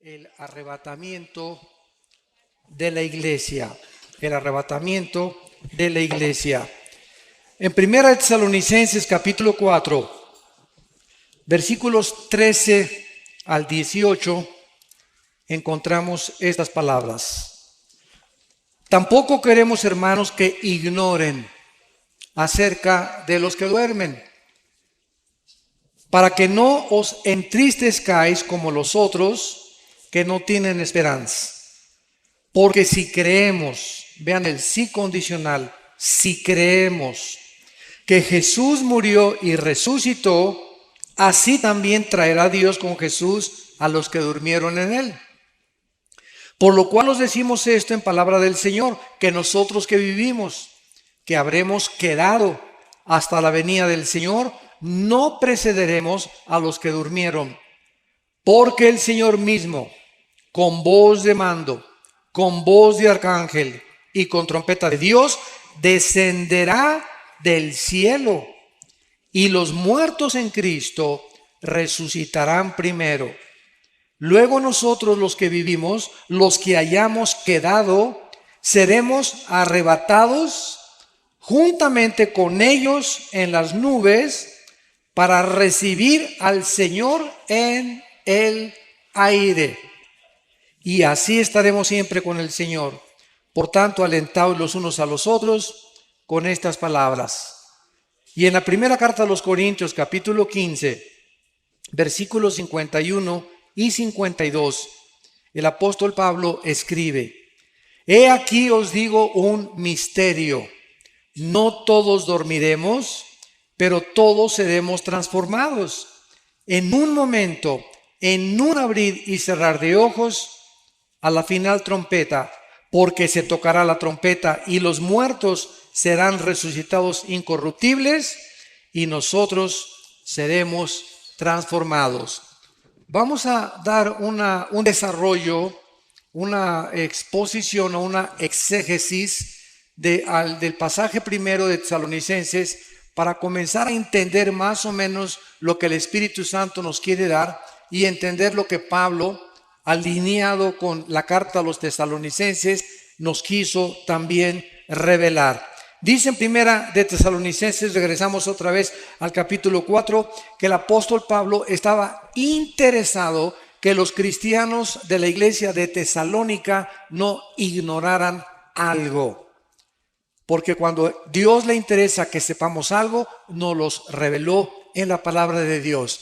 el arrebatamiento de la iglesia. El arrebatamiento de la iglesia. En 1 Tesalonicenses capítulo 4, versículos 13 al 18, encontramos estas palabras. Tampoco queremos, hermanos, que ignoren acerca de los que duermen, para que no os entristezcáis como los otros que no tienen esperanza. Porque si creemos, vean el sí condicional, si creemos que Jesús murió y resucitó, así también traerá Dios con Jesús a los que durmieron en él. Por lo cual os decimos esto en palabra del Señor, que nosotros que vivimos, que habremos quedado hasta la venida del Señor, no precederemos a los que durmieron. Porque el Señor mismo, con voz de mando, con voz de arcángel y con trompeta de Dios, descenderá del cielo, y los muertos en Cristo resucitarán primero. Luego nosotros los que vivimos, los que hayamos quedado, seremos arrebatados juntamente con ellos en las nubes para recibir al Señor en el aire. Y así estaremos siempre con el Señor. Por tanto, alentaos los unos a los otros con estas palabras. Y en la primera carta a los Corintios, capítulo 15, versículos 51 y 52, el apóstol Pablo escribe: He aquí os digo un misterio. No todos dormiremos, pero todos seremos transformados. En un momento, en un abrir y cerrar de ojos, a la final trompeta, porque se tocará la trompeta y los muertos serán resucitados incorruptibles y nosotros seremos transformados. Vamos a dar un desarrollo, una exposición o una exégesis del pasaje primero de Tesalonicenses para comenzar a entender más o menos lo que el Espíritu Santo nos quiere dar y entender lo que Pablo, alineado con la carta a los tesalonicenses, nos quiso también revelar. Dice en primera de Tesalonicenses, regresamos otra vez al capítulo 4, que el apóstol Pablo estaba interesado que los cristianos de la iglesia de Tesalónica no ignoraran algo. Porque cuando Dios le interesa que sepamos algo, nos los reveló en la palabra de Dios.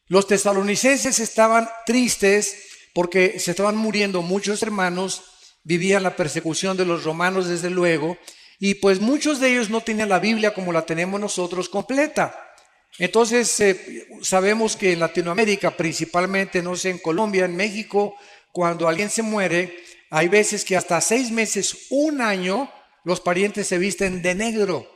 Los tesalonicenses estaban tristes porque se estaban muriendo muchos hermanos, vivían la persecución de los romanos desde luego, y pues muchos de ellos no tenían la Biblia como la tenemos nosotros completa. Entonces sabemos que en Latinoamérica, principalmente, no sé, en Colombia, en México, cuando alguien se muere, hay veces que hasta 6 meses, un año, los parientes se visten de negro.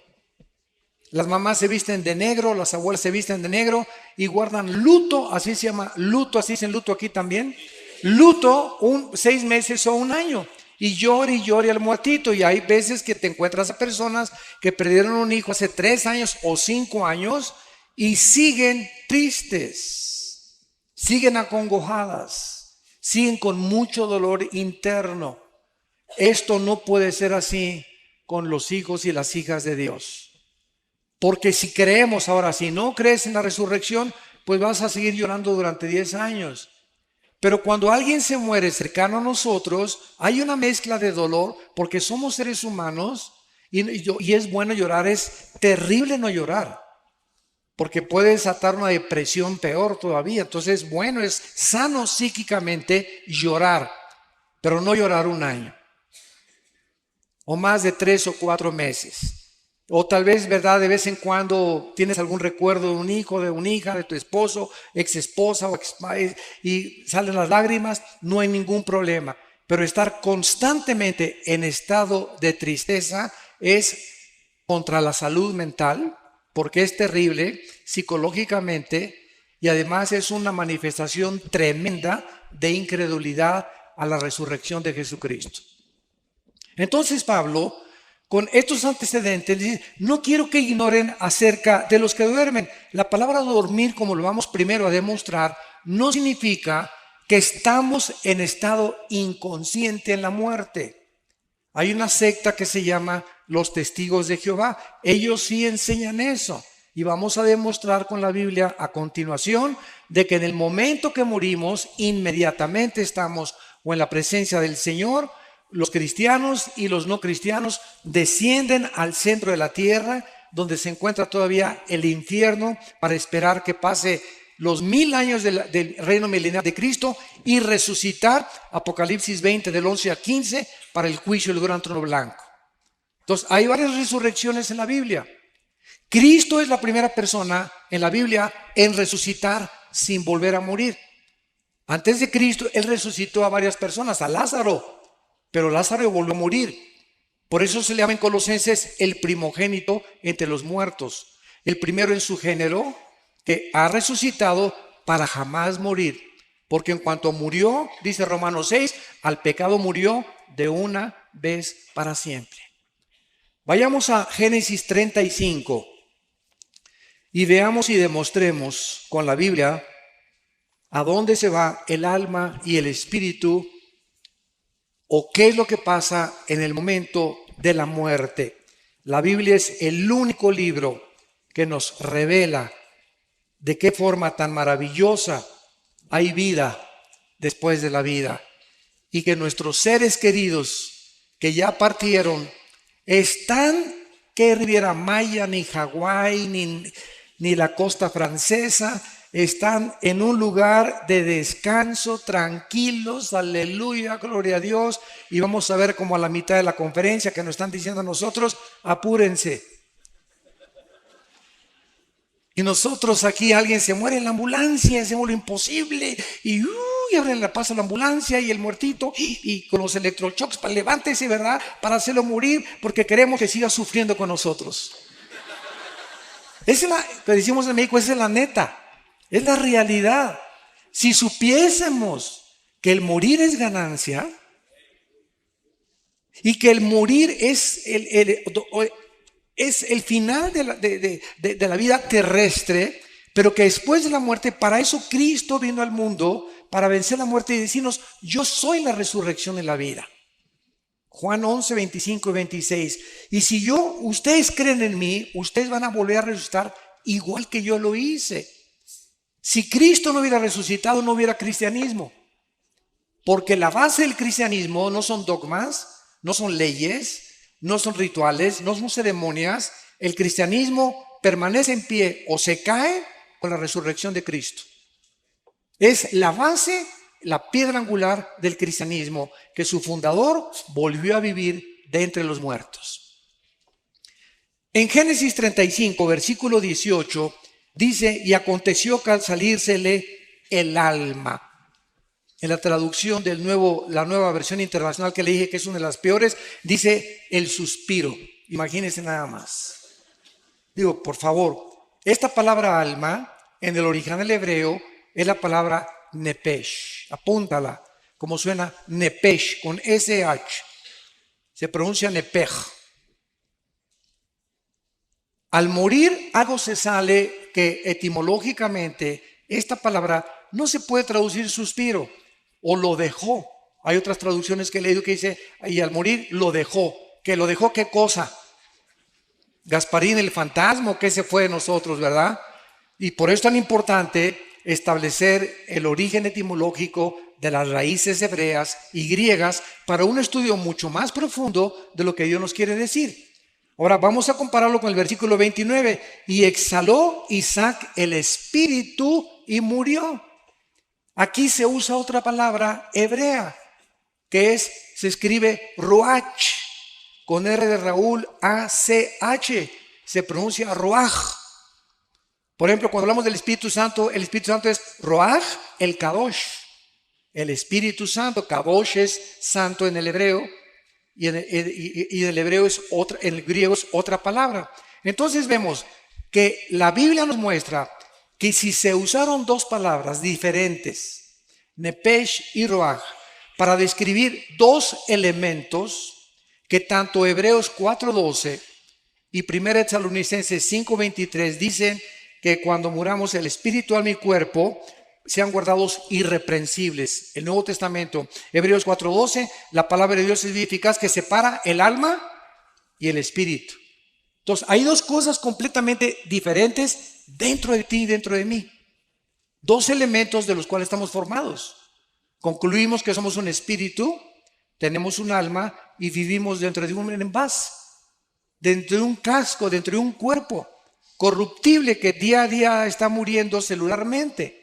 Las mamás se visten de negro, las abuelas se visten de negro y guardan luto, así se llama luto, así dicen luto aquí también. Luto 6 meses o un año y llore al muertito. Y hay veces que te encuentras a personas que perdieron un hijo hace 3 años o 5 años y siguen tristes, siguen acongojadas, siguen con mucho dolor interno. Esto no puede ser así con los hijos y las hijas de Dios. Porque si creemos ahora, si no crees en la resurrección, pues vas a seguir llorando durante 10 años. Pero cuando alguien se muere cercano a nosotros, hay una mezcla de dolor porque somos seres humanos y es bueno llorar, es terrible no llorar. Porque puede desatar una depresión peor todavía. Entonces, bueno, es sano psíquicamente llorar, pero no llorar un año. O más de 3 o 4 meses. O tal vez, ¿verdad? De vez en cuando tienes algún recuerdo de un hijo, de una hija, de tu esposo, ex esposa y salen las lágrimas, no hay ningún problema. Pero estar constantemente en estado de tristeza es contra la salud mental, porque es terrible psicológicamente y además es una manifestación tremenda de incredulidad a la resurrección de Jesucristo. Entonces Pablo, con estos antecedentes, dice: no quiero que ignoren acerca de los que duermen. La palabra dormir, como lo vamos primero a demostrar, no significa que estamos en estado inconsciente en la muerte. Hay una secta que se llama los Testigos de Jehová. Ellos sí enseñan eso. Y vamos a demostrar con la Biblia a continuación de que en el momento que morimos, inmediatamente estamos o en la presencia del Señor. Los cristianos y los no cristianos descienden al centro de la tierra, donde se encuentra todavía el infierno, para esperar que pase los 1000 años del reino milenial de Cristo y resucitar, Apocalipsis 20 del 11 al 15, para el juicio del gran trono blanco. Entonces, hay varias resurrecciones en la Biblia. Cristo es la primera persona en la Biblia en resucitar sin volver a morir. Antes de Cristo, Él resucitó a varias personas, a Lázaro, pero Lázaro volvió a morir. Por eso se le llama en Colosenses el primogénito entre los muertos, el primero en su género, que ha resucitado para jamás morir. Porque en cuanto murió, dice Romanos 6, al pecado murió de una vez para siempre. Vayamos a Génesis 35 y veamos y demostremos con la Biblia a dónde se va el alma y el espíritu, o qué es lo que pasa en el momento de la muerte. La Biblia es el único libro que nos revela de qué forma tan maravillosa hay vida después de la vida, y que nuestros seres queridos que ya partieron están, que Riviera Maya, ni Hawái, ni la costa francesa, están en un lugar de descanso, tranquilos, aleluya, gloria a Dios. Y vamos a ver como a la mitad de la conferencia que nos están diciendo a nosotros, apúrense. Y nosotros aquí, alguien se muere en la ambulancia, hacemos lo imposible, y abren la paso a la ambulancia y el muertito, y con los electroshocks, levántese, ¿verdad? Para hacerlo morir, porque queremos que siga sufriendo con nosotros. Esa es que decimos en México, esa es la neta. Es la realidad. Si supiésemos que el morir es ganancia y que el morir es el final de la vida terrestre, pero que después de la muerte, para eso Cristo vino al mundo, para vencer la muerte y decirnos, yo soy la resurrección y la vida. Juan 11, 25 y 26. Y si ustedes creen en mí, ustedes van a volver a resucitar igual que yo lo hice. Si Cristo no hubiera resucitado, no hubiera cristianismo. Porque la base del cristianismo no son dogmas, no son leyes, no son rituales, no son ceremonias. El cristianismo permanece en pie o se cae con la resurrección de Cristo. Es la base, la piedra angular del cristianismo, que su fundador volvió a vivir de entre los muertos. En Génesis 35, versículo 18, dice, y aconteció que al salírsele el alma. En la traducción la nueva versión internacional que le dije que es una de las peores, dice el suspiro. Imagínense nada más. Digo, por favor, esta palabra alma en el original hebreo es la palabra nepesh. Apúntala, como suena nepesh, con SH. Se pronuncia nepej. Al morir, algo se sale que etimológicamente esta palabra no se puede traducir suspiro o lo dejó. Hay otras traducciones que he leído que dice, y al morir lo dejó. ¿Que lo dejó qué cosa? Gasparín, el fantasma, que se fue de nosotros, ¿verdad? Y por eso es tan importante establecer el origen etimológico de las raíces hebreas y griegas para un estudio mucho más profundo de lo que Dios nos quiere decir. Ahora vamos a compararlo con el versículo 29. Y exhaló Isaac el espíritu y murió. Aquí se usa otra palabra hebrea, que se escribe ruach, con R de Raúl, A-C-H, se pronuncia ruach. Por ejemplo, cuando hablamos del Espíritu Santo, el Espíritu Santo es ruach, el kadosh. El Espíritu Santo, kadosh es santo en el hebreo, y en el hebreo es otra, en el griego es otra palabra. Entonces vemos que la Biblia nos muestra que si se usaron dos palabras diferentes, nepesh y ruach, para describir dos elementos que tanto Hebreos 4:12 y 1 Tesalonicenses 5:23 dicen que cuando muramos el espíritu, alma y cuerpo, sean guardados irreprensibles. El Nuevo Testamento, Hebreos 4:12, la palabra de Dios es eficaz que separa el alma y el espíritu. Entonces, hay dos cosas completamente diferentes dentro de ti y dentro de mí. Dos elementos de los cuales estamos formados. Concluimos que somos un espíritu, tenemos un alma y vivimos dentro de un envase, dentro de un casco, dentro de un cuerpo corruptible que día a día está muriendo celularmente.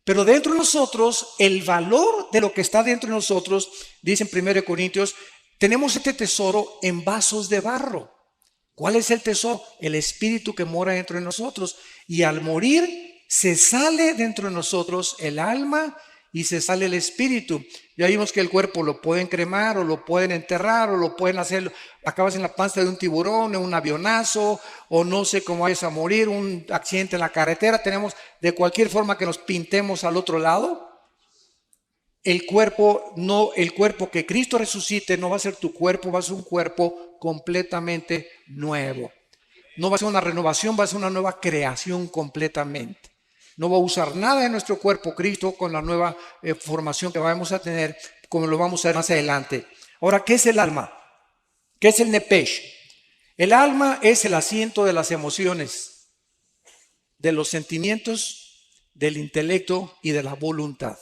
Pero dentro de nosotros, el valor de lo que está dentro de nosotros, dice en 1 Corintios, tenemos este tesoro en vasos de barro. ¿Cuál es el tesoro? El espíritu que mora dentro de nosotros. Y al morir, se sale dentro de nosotros el alma y se sale el espíritu. Ya vimos que el cuerpo lo pueden cremar o lo pueden enterrar o lo pueden hacer, acabas en la panza de un tiburón, en un avionazo o no sé cómo vayas a morir, un accidente en la carretera. Tenemos de cualquier forma que nos pintemos al otro lado. El cuerpo que Cristo resucite no va a ser tu cuerpo, va a ser un cuerpo completamente nuevo. No va a ser una renovación, va a ser una nueva creación completamente. No va a usar nada de nuestro cuerpo Cristo con la nueva formación que vamos a tener, como lo vamos a ver más adelante. Ahora, ¿qué es el alma? ¿Qué es el nepesh? El alma es el asiento de las emociones, de los sentimientos, del intelecto y de la voluntad.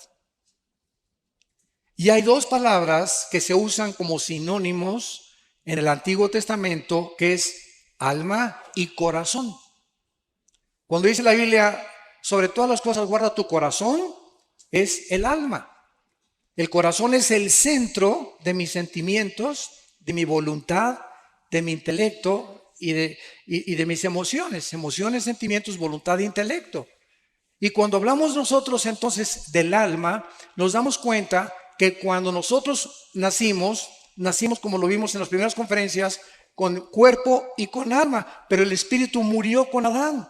Y hay dos palabras que se usan como sinónimos en el Antiguo Testamento, que es alma y corazón. Cuando dice la Biblia, sobre todas las cosas guarda tu corazón, es el alma. El corazón es el centro de mis sentimientos, de mi voluntad, de mi intelecto y de mis emociones. Emociones, sentimientos, voluntad e intelecto. Y cuando hablamos nosotros entonces del alma, nos damos cuenta que cuando nosotros nacimos como lo vimos en las primeras conferencias, con cuerpo y con alma, pero el espíritu murió con Adán.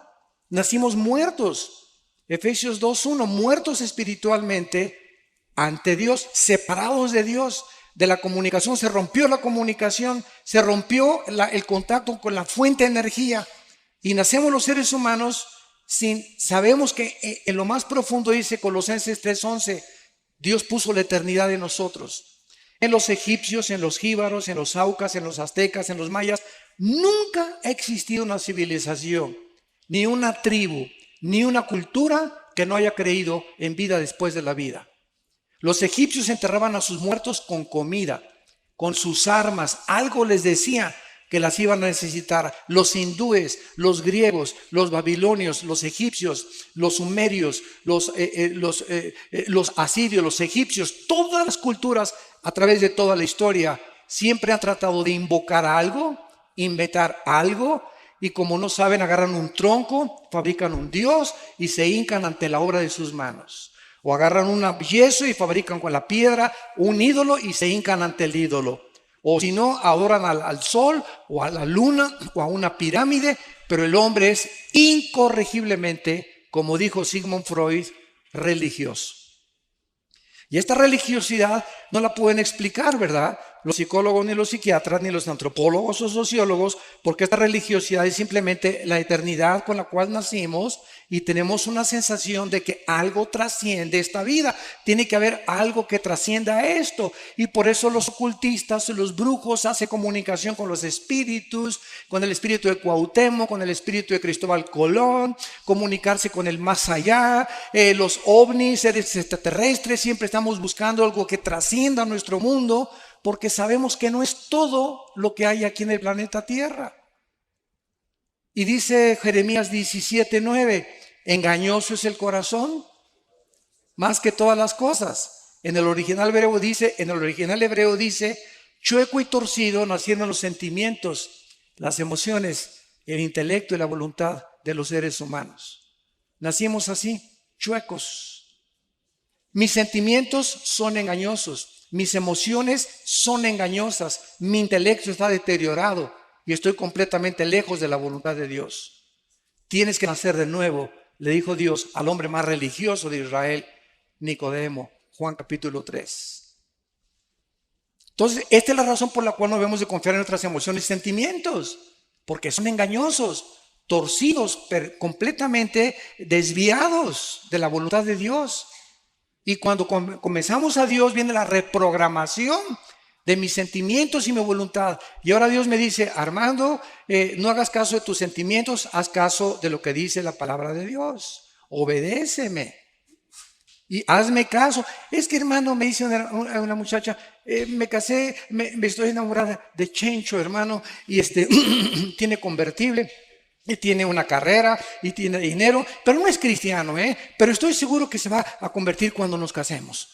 Nacimos muertos. Efesios 2:1, muertos espiritualmente ante Dios, separados de Dios, de la comunicación. Se rompió la comunicación, se rompió el contacto con la fuente de energía y nacemos los seres humanos sabemos que en lo más profundo, dice Colosenses 3:11, Dios puso la eternidad en nosotros. En los egipcios, en los jíbaros, en los aucas, en los aztecas, en los mayas, nunca ha existido una civilización, ni una tribu, ni una cultura que no haya creído en vida después de la vida. Los egipcios enterraban a sus muertos con comida, con sus armas. Algo les decía que las iban a necesitar. Los hindúes, los griegos, los babilonios, los egipcios, los sumerios, los asirios, los egipcios, todas las culturas a través de toda la historia siempre han tratado de invocar algo, inventar algo, y como no saben, agarran un tronco, fabrican un dios y se hincan ante la obra de sus manos. O agarran un yeso y fabrican con la piedra un ídolo y se hincan ante el ídolo. O si no, adoran al sol o a la luna o a una pirámide, pero el hombre es incorregiblemente, como dijo Sigmund Freud, religioso. Y esta religiosidad no la pueden explicar, ¿verdad? Los psicólogos, ni los psiquiatras, ni los antropólogos o sociólogos, porque esta religiosidad es simplemente la eternidad con la cual nacimos y tenemos una sensación de que algo trasciende esta vida. Tiene que haber algo que trascienda esto. Y por eso los ocultistas, los brujos hacen comunicación con los espíritus, con el espíritu de Cuauhtémoc, con el espíritu de Cristóbal Colón, comunicarse con el más allá, los ovnis, seres extraterrestres, siempre estamos buscando algo que trascienda nuestro mundo, porque sabemos que no es todo lo que hay aquí en el planeta Tierra. Y dice Jeremías 17:9, engañoso es el corazón más que todas las cosas. En el original hebreo dice, chueco y torcido nacieron los sentimientos, las emociones, el intelecto y la voluntad de los seres humanos. Nacimos así, chuecos. Mis sentimientos son engañosos. Mis emociones son engañosas, mi intelecto está deteriorado y estoy completamente lejos de la voluntad de Dios. Tienes que nacer de nuevo, le dijo Dios al hombre más religioso de Israel, Nicodemo, Juan capítulo 3. Entonces, esta es la razón por la cual no debemos de confiar en nuestras emociones y sentimientos, porque son engañosos. torcidos, completamente desviados de la voluntad de Dios. Y cuando comenzamos a Dios, viene la reprogramación de mis sentimientos y mi voluntad. Y ahora Dios me dice: Armando, no hagas caso de tus sentimientos, haz caso de lo que dice la palabra de Dios. Obedéceme y hazme caso. Es que, hermano, me dice una muchacha, me casé, me estoy enamorada de Chencho, hermano, y tiene convertible, y tiene una carrera, y tiene dinero, pero no es cristiano, pero estoy seguro que se va a convertir cuando nos casemos.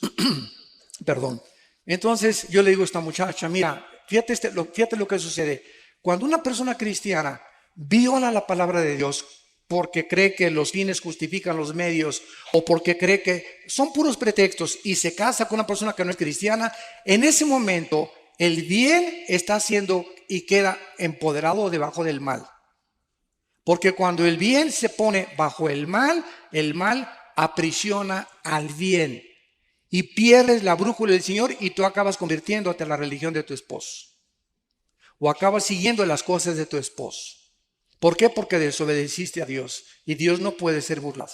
Perdón. Entonces yo le digo a esta muchacha: mira, fíjate lo que sucede. Cuando una persona cristiana viola la palabra de Dios porque cree que los fines justifican los medios, o porque cree que son puros pretextos, y se casa con una persona que no es cristiana, en ese momento el bien está haciendo y queda empoderado debajo del mal. Porque cuando el bien se pone bajo el mal aprisiona al bien. Y pierdes la brújula del Señor, y tú acabas convirtiéndote en la religión de tu esposo. O acabas siguiendo las cosas de tu esposo. ¿Por qué? Porque desobedeciste a Dios. Y Dios no puede ser burlado.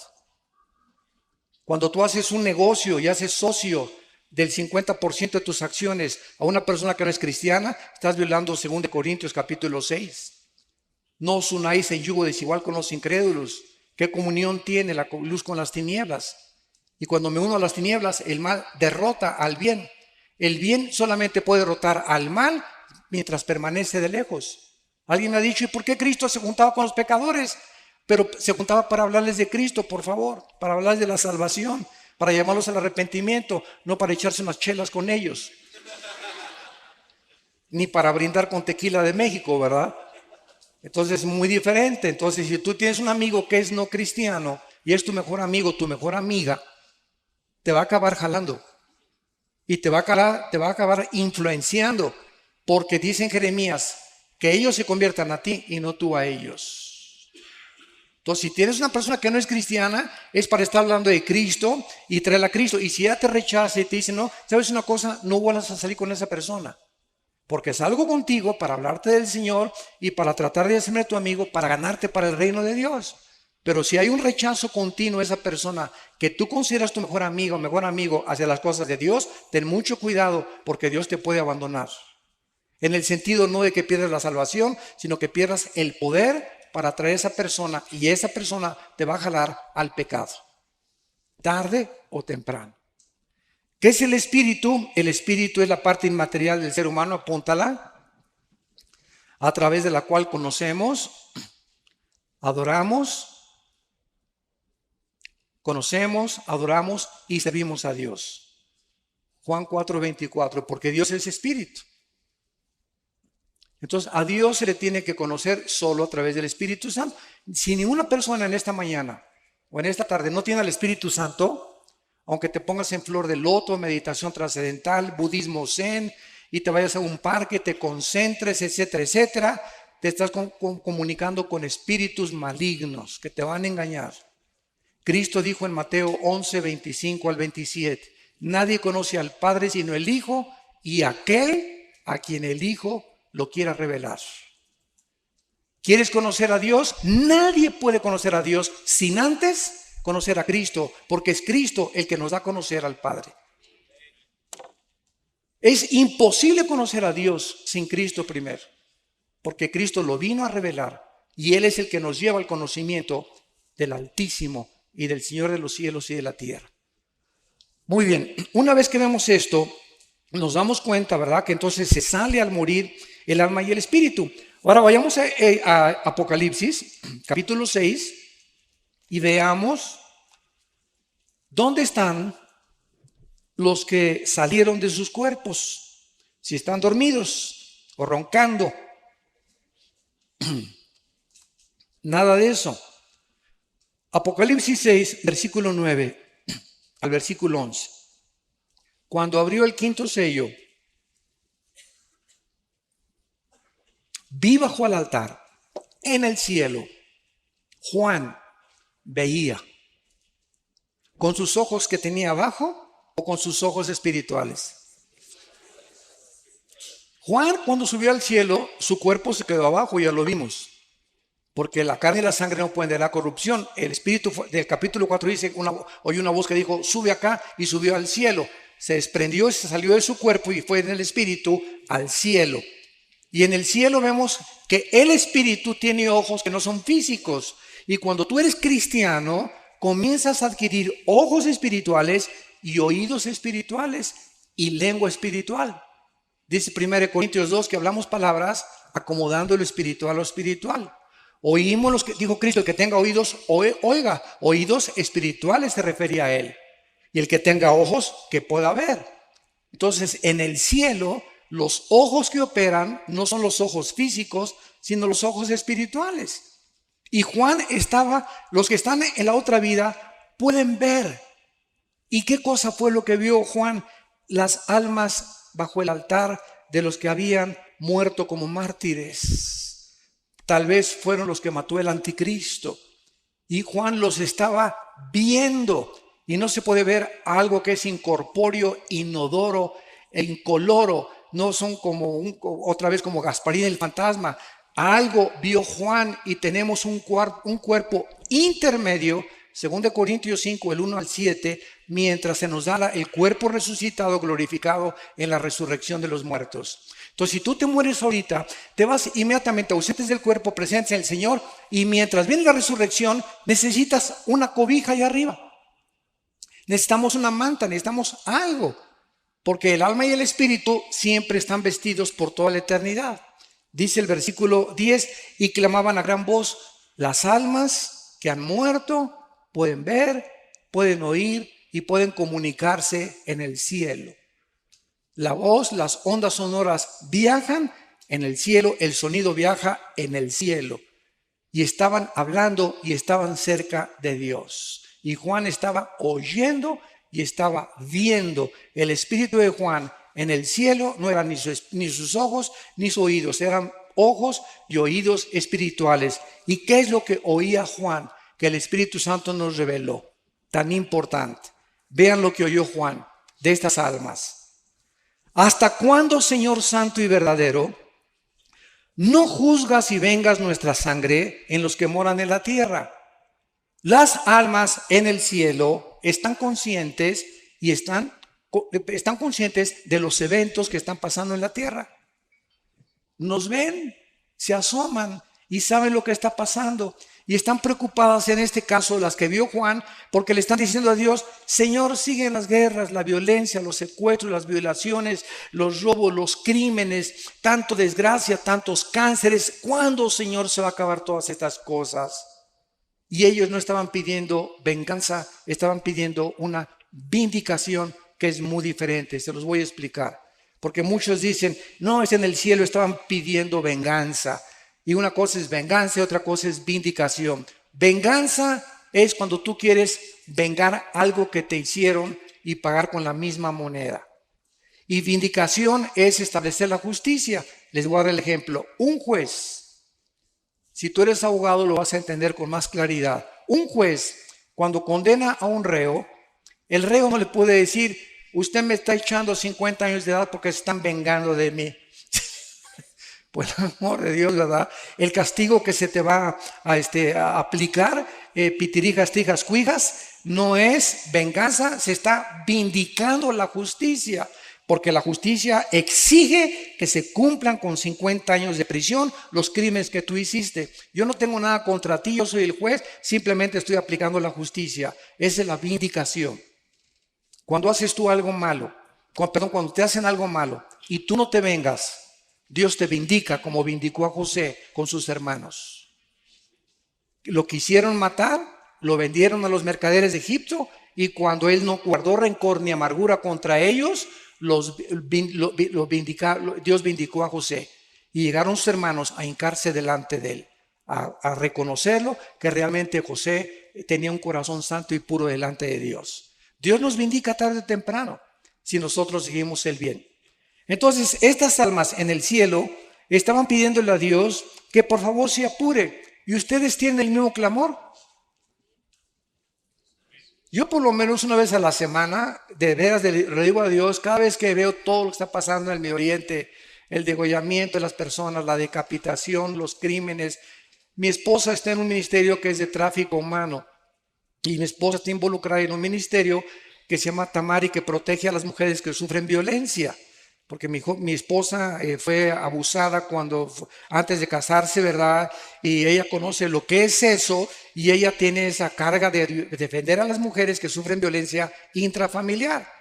Cuando tú haces un negocio y haces socio del 50% de tus acciones a una persona que no es cristiana, estás violando 2 Corintios capítulo 6. No os unáis en yugo desigual con los incrédulos. ¿Qué comunión tiene la luz con las tinieblas? Y cuando me uno a las tinieblas, el mal derrota al bien. El bien solamente puede derrotar al mal mientras permanece de lejos. Alguien ha dicho: ¿y por qué Cristo se juntaba con los pecadores? Pero se juntaba para hablarles de Cristo, por favor, para hablarles de la salvación, para llamarlos al arrepentimiento, no para echarse unas chelas con ellos, ni para brindar con tequila de México, ¿verdad? Entonces es muy diferente. Entonces, si tú tienes un amigo que es no cristiano y es tu mejor amigo, tu mejor amiga, te va a acabar jalando y te va a acabar influenciando, porque dice en Jeremías que ellos se conviertan a ti y no tú a ellos. Entonces, si tienes una persona que no es cristiana, es para estar hablando de Cristo y traerla a Cristo. Y si ella te rechaza y te dice: no, ¿sabes una cosa? No vuelvas a salir con esa persona, porque salgo contigo para hablarte del Señor y para tratar de hacerme tu amigo, para ganarte para el reino de Dios. Pero si hay un rechazo continuo a esa persona que tú consideras tu mejor amigo hacia las cosas de Dios, ten mucho cuidado, porque Dios te puede abandonar. En el sentido no de que pierdas la salvación, sino que pierdas el poder para atraer a esa persona, y esa persona te va a jalar al pecado, tarde o temprano. ¿Qué es el espíritu? El espíritu es la parte inmaterial del ser humano, apúntala, a través de la cual conocemos, adoramos y servimos a Dios. Juan 4:24, porque Dios es espíritu. Entonces, a Dios se le tiene que conocer solo a través del Espíritu Santo. Si ninguna persona en esta mañana o en esta tarde no tiene al Espíritu Santo, aunque te pongas en flor de loto, meditación trascendental, budismo zen, y te vayas a un parque, te concentres, etcétera, etcétera, te estás comunicando con espíritus malignos que te van a engañar. Cristo dijo en Mateo 11:25-27, nadie conoce al Padre sino el Hijo, y aquel a quien el Hijo lo quiera revelar. ¿Quieres conocer a Dios? Nadie puede conocer a Dios sin antes conocer a Cristo, porque es Cristo el que nos da a conocer al Padre. Es imposible conocer a Dios sin Cristo primero, porque Cristo lo vino a revelar, y Él es el que nos lleva al conocimiento del Altísimo y del Señor de los cielos y de la tierra. Muy bien, una vez que vemos esto, nos damos cuenta, ¿verdad?, que entonces se sale al morir el alma y el espíritu. Ahora vayamos a Apocalipsis, capítulo 6, y veamos dónde están los que salieron de sus cuerpos, si están dormidos o roncando. Nada de eso. Apocalipsis 6, versículo 9 al versículo 11. Cuando abrió el quinto sello, vi bajo el altar, en el cielo, Juan veía, con sus ojos que tenía abajo o con sus ojos espirituales. Juan, cuando subió al cielo, su cuerpo se quedó abajo, ya lo vimos, Porque la carne y la sangre no pueden dar corrupción. El Espíritu del capítulo 4 dice, oyó una voz que dijo, sube acá, y subió al cielo. Se desprendió, se salió de su cuerpo y fue en el Espíritu al cielo. Y en el cielo vemos que el Espíritu tiene ojos que no son físicos. Y cuando tú eres cristiano, comienzas a adquirir ojos espirituales y oídos espirituales y lengua espiritual. Dice 1 Corintios 2 que hablamos palabras acomodando lo espiritual a lo espiritual. Oímos los que dijo Cristo, el que tenga oídos, oiga. Oídos espirituales se refería a él. Y el que tenga ojos, que pueda ver. Entonces, en el cielo, los ojos que operan no son los ojos físicos, sino los ojos espirituales. Y Juan los que están en la otra vida pueden ver. ¿Y qué cosa fue lo que vio Juan? Las almas bajo el altar de los que habían muerto como mártires. Tal vez fueron los que mató el anticristo. Y Juan los estaba viendo. Y no se puede ver algo que es incorpóreo, inodoro e incoloro. No son otra vez como Gasparín el fantasma. Algo vio Juan y tenemos un cuerpo intermedio, 2 Corintios 5, el 1 al 7, mientras se nos da el cuerpo resucitado, glorificado en la resurrección de los muertos. Entonces, si tú te mueres ahorita, te vas inmediatamente ausentes del cuerpo, presentes en el Señor, y mientras viene la resurrección, necesitas una cobija allá arriba. Necesitamos una manta, necesitamos algo, porque el alma y el espíritu siempre están vestidos por toda la eternidad. Dice el versículo 10, y clamaban a gran voz, las almas que han muerto pueden ver, pueden oír y pueden comunicarse en el cielo. La voz, las ondas sonoras viajan en el cielo, el sonido viaja en el cielo. Y estaban hablando y estaban cerca de Dios. Y Juan estaba oyendo y estaba viendo. El espíritu de Juan en el cielo no eran ni sus ojos ni sus oídos, eran ojos y oídos espirituales. ¿Y qué es lo que oía Juan? Que el Espíritu Santo nos reveló. Tan importante. Vean lo que oyó Juan de estas almas. ¿Hasta cuándo, Señor Santo y verdadero, no juzgas y vengas nuestra sangre en los que moran en la tierra? Las almas en el cielo están conscientes y están conscientes de los eventos que están pasando en la tierra. Nos ven, se asoman y saben lo que está pasando. Y están preocupadas en este caso las que vio Juan, porque le están diciendo a Dios, Señor, siguen las guerras, la violencia, los secuestros, las violaciones, los robos, los crímenes, tanto desgracia, tantos cánceres. ¿Cuándo, Señor, se va a acabar todas estas cosas? Y ellos no estaban pidiendo venganza, estaban pidiendo una vindicación que es muy diferente. Se los voy a explicar. Porque muchos dicen, no, es en el cielo, estaban pidiendo venganza. Y una cosa es venganza y otra cosa es vindicación. Venganza es cuando tú quieres vengar algo que te hicieron y pagar con la misma moneda. Y vindicación es establecer la justicia. Les voy a dar el ejemplo. Un juez, si tú eres abogado lo vas a entender con más claridad. Un juez, cuando condena a un reo, el reo no le puede decir, usted me está echando 50 años de edad porque se están vengando de mí. Por el amor de Dios, ¿verdad? El castigo que se te va a aplicar, pitirijas, tijas, cuijas, no es venganza, se está vindicando la justicia. Porque la justicia exige que se cumplan con 50 años de prisión los crímenes que tú hiciste. Yo no tengo nada contra ti, yo soy el juez, simplemente estoy aplicando la justicia. Esa es la vindicación. Cuando haces tú algo malo, cuando te hacen algo malo y tú no te vengas, Dios te vindica como vindicó a José con sus hermanos. Lo quisieron matar, lo vendieron a los mercaderes de Egipto y cuando él no guardó rencor ni amargura contra ellos, Dios vindicó a José. Y llegaron sus hermanos a hincarse delante de él, a reconocerlo que realmente José tenía un corazón santo y puro delante de Dios. Dios nos vindica tarde o temprano si nosotros seguimos el bien. Entonces, estas almas en el cielo estaban pidiéndole a Dios que por favor se apure. ¿Y ustedes tienen el mismo clamor? Yo por lo menos una vez a la semana, de veras le digo a Dios, cada vez que veo todo lo que está pasando en el Medio Oriente, el degollamiento de las personas, la decapitación, los crímenes, Mi esposa está en un ministerio que es de tráfico humano y mi esposa está involucrada en un ministerio que se llama Tamari, que protege a las mujeres que sufren violencia. Porque mi esposa fue abusada antes de casarse, ¿verdad? Y ella conoce lo que es eso y ella tiene esa carga de defender a las mujeres que sufren violencia intrafamiliar.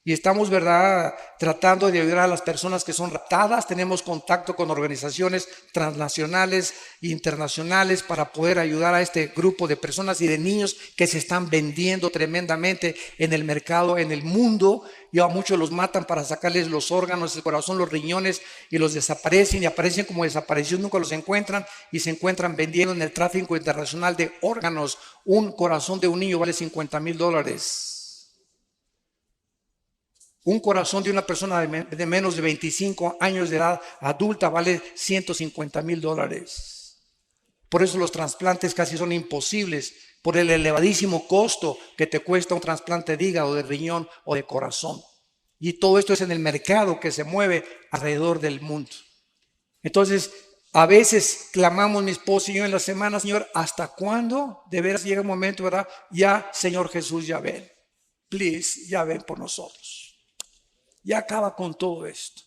Y estamos, ¿verdad?, tratando de ayudar a las personas que son raptadas. Tenemos contacto con organizaciones transnacionales e internacionales para poder ayudar a este grupo de personas y de niños que se están vendiendo tremendamente en el mercado, en el mundo. Y a muchos los matan para sacarles los órganos, el corazón, los riñones, y los desaparecen y aparecen como desaparecidos, nunca los encuentran y se encuentran vendiendo en el tráfico internacional de órganos. Un corazón de un niño vale $50,000. Un corazón de una persona de menos de 25 años de edad adulta vale $150,000. Por eso los trasplantes casi son imposibles, por el elevadísimo costo que te cuesta un trasplante de hígado, de riñón o de corazón. Y todo esto es en el mercado que se mueve alrededor del mundo. Entonces, a veces clamamos mi esposo y yo en la semana: Señor, ¿hasta cuándo? De veras llega un momento, ¿verdad? Ya, Señor Jesús, ya ven. Please, ya ven por nosotros. Ya acaba con todo esto.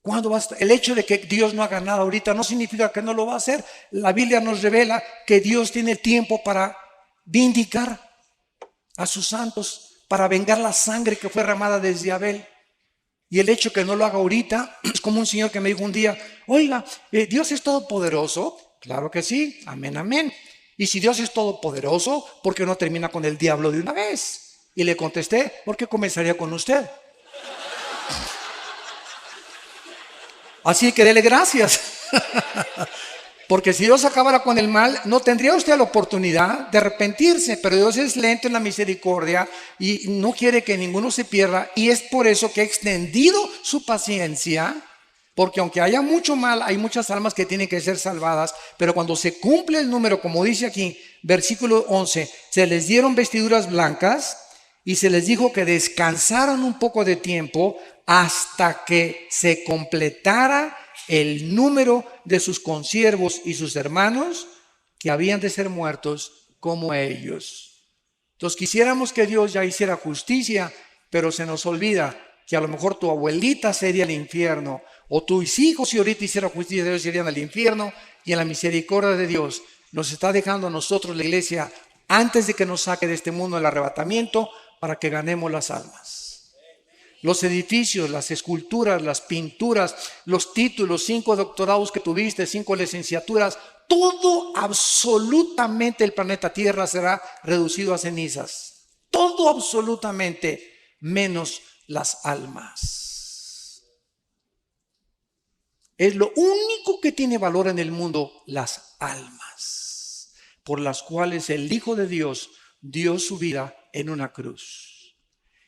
¿Cuándo va a estar? El hecho de que Dios no haga nada ahorita no significa que no lo va a hacer. La Biblia nos revela que Dios tiene tiempo para vindicar a sus santos, para vengar la sangre que fue derramada desde Abel. Y el hecho que no lo haga ahorita es como un señor que me dijo un día: oiga, ¿Dios es todopoderoso? Claro que sí, amén, amén. Y si Dios es todopoderoso, ¿por qué no termina con el diablo de una vez? Y le contesté: ¿por qué comenzaría con usted? Así que dele gracias. Porque si Dios acabara con el mal, no tendría usted la oportunidad de arrepentirse. Pero Dios es lento en la misericordia y no quiere que ninguno se pierda. Y es por eso que ha extendido su paciencia. Porque aunque haya mucho mal, hay muchas almas que tienen que ser salvadas. Pero cuando se cumple el número, como dice aquí, versículo 11, se les dieron vestiduras blancas y se les dijo que descansaran un poco de tiempo hasta que se completara el número de sus consiervos y sus hermanos que habían de ser muertos como ellos. Entonces quisiéramos que Dios ya hiciera justicia, pero se nos olvida que a lo mejor tu abuelita sería el infierno, o tus hijos, si ahorita hiciera justicia, ellos irían al infierno. Y en la misericordia de Dios nos está dejando a nosotros, la iglesia, antes de que nos saque de este mundo el arrebatamiento, para que ganemos las almas. Los edificios, las esculturas, las pinturas, los títulos, 5 doctorados que tuviste, 5 licenciaturas, todo, absolutamente, el planeta Tierra será reducido a cenizas. Todo absolutamente, menos las almas. Es lo único que tiene valor en el mundo, las almas, por las cuales el Hijo de Dios dio su vida en una cruz.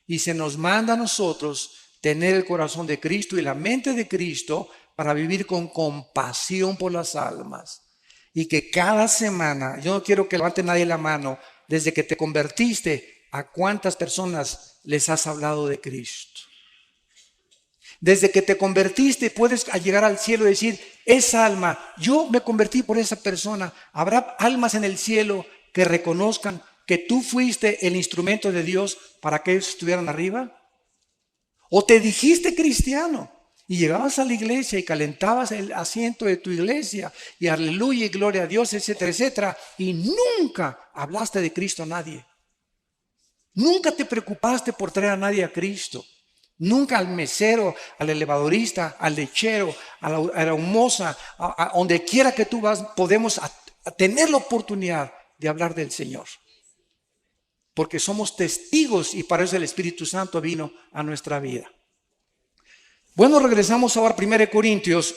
Y se nos manda a nosotros tener el corazón de Cristo y la mente de Cristo para vivir con compasión por las almas. Y que cada semana, yo no quiero que levante nadie la mano, desde que te convertiste, ¿a cuántas personas les has hablado de Cristo? Desde que te convertiste puedes llegar al cielo y decir: esa alma, yo me convertí por esa persona. ¿Habrá almas en el cielo que reconozcan que tú fuiste el instrumento de Dios para que ellos estuvieran arriba? ¿O te dijiste cristiano y llegabas a la iglesia y calentabas el asiento de tu iglesia y aleluya y gloria a Dios, etcétera, etcétera, y nunca hablaste de Cristo a nadie? Nunca te preocupaste por traer a nadie a Cristo. Nunca al mesero, al elevadorista, al lechero, a la humosa, a donde quiera que tú vas, podemos tener la oportunidad de hablar del Señor. Porque somos testigos y para eso el Espíritu Santo vino a nuestra vida. Bueno, regresamos ahora a 1 Corintios,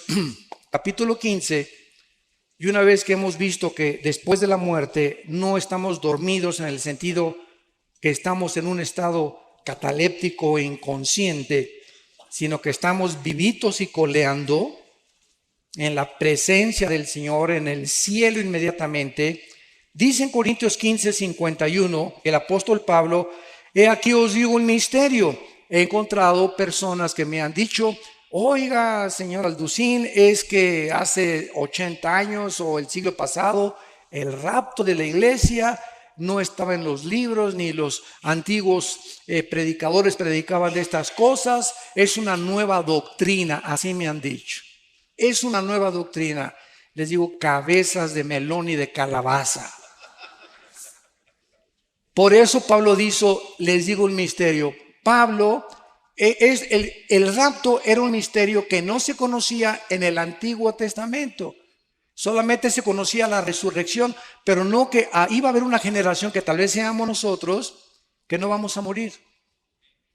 capítulo 15. Y una vez que hemos visto que después de la muerte no estamos dormidos en el sentido que estamos en un estado cataléptico e inconsciente, sino que estamos vivitos y coleando en la presencia del Señor, en el cielo inmediatamente. Dice en Corintios 15, 51, el apóstol Pablo: he aquí os digo un misterio. He encontrado personas que me han dicho: Oiga, señor Alducín, es que hace 80 años o el siglo pasado el rapto de la iglesia no estaba en los libros, ni los antiguos predicadores predicaban de estas cosas. Es una nueva doctrina, así me han dicho. Es una nueva doctrina. Les digo, cabezas de melón y de calabaza. Por eso Pablo dijo, les digo un misterio. Pablo, el rapto era un misterio que no se conocía en el Antiguo Testamento. Solamente se conocía la resurrección, pero no que iba a haber una generación que tal vez seamos nosotros, que no vamos a morir,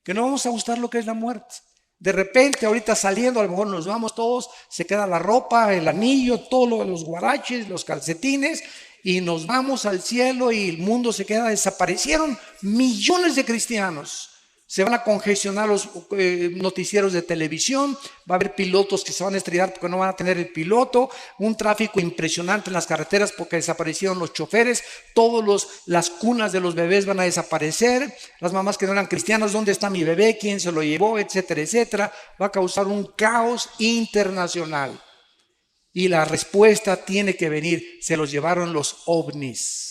que no vamos a gustar lo que es la muerte. De repente, ahorita saliendo, a lo mejor nos vamos todos, se queda la ropa, el anillo, todos los guaraches, los calcetines, y nos vamos al cielo y el mundo se queda. Desaparecieron millones de cristianos. Se van a congestionar los noticieros de televisión, va a haber pilotos que se van a estrellar porque no van a tener el piloto, un tráfico impresionante en las carreteras porque desaparecieron los choferes, las cunas de los bebés van a desaparecer, las mamás que no eran cristianas, ¿dónde está mi bebé? ¿Quién se lo llevó? Etcétera, etcétera. Va a causar un caos internacional. Y la respuesta tiene que venir, se los llevaron los ovnis.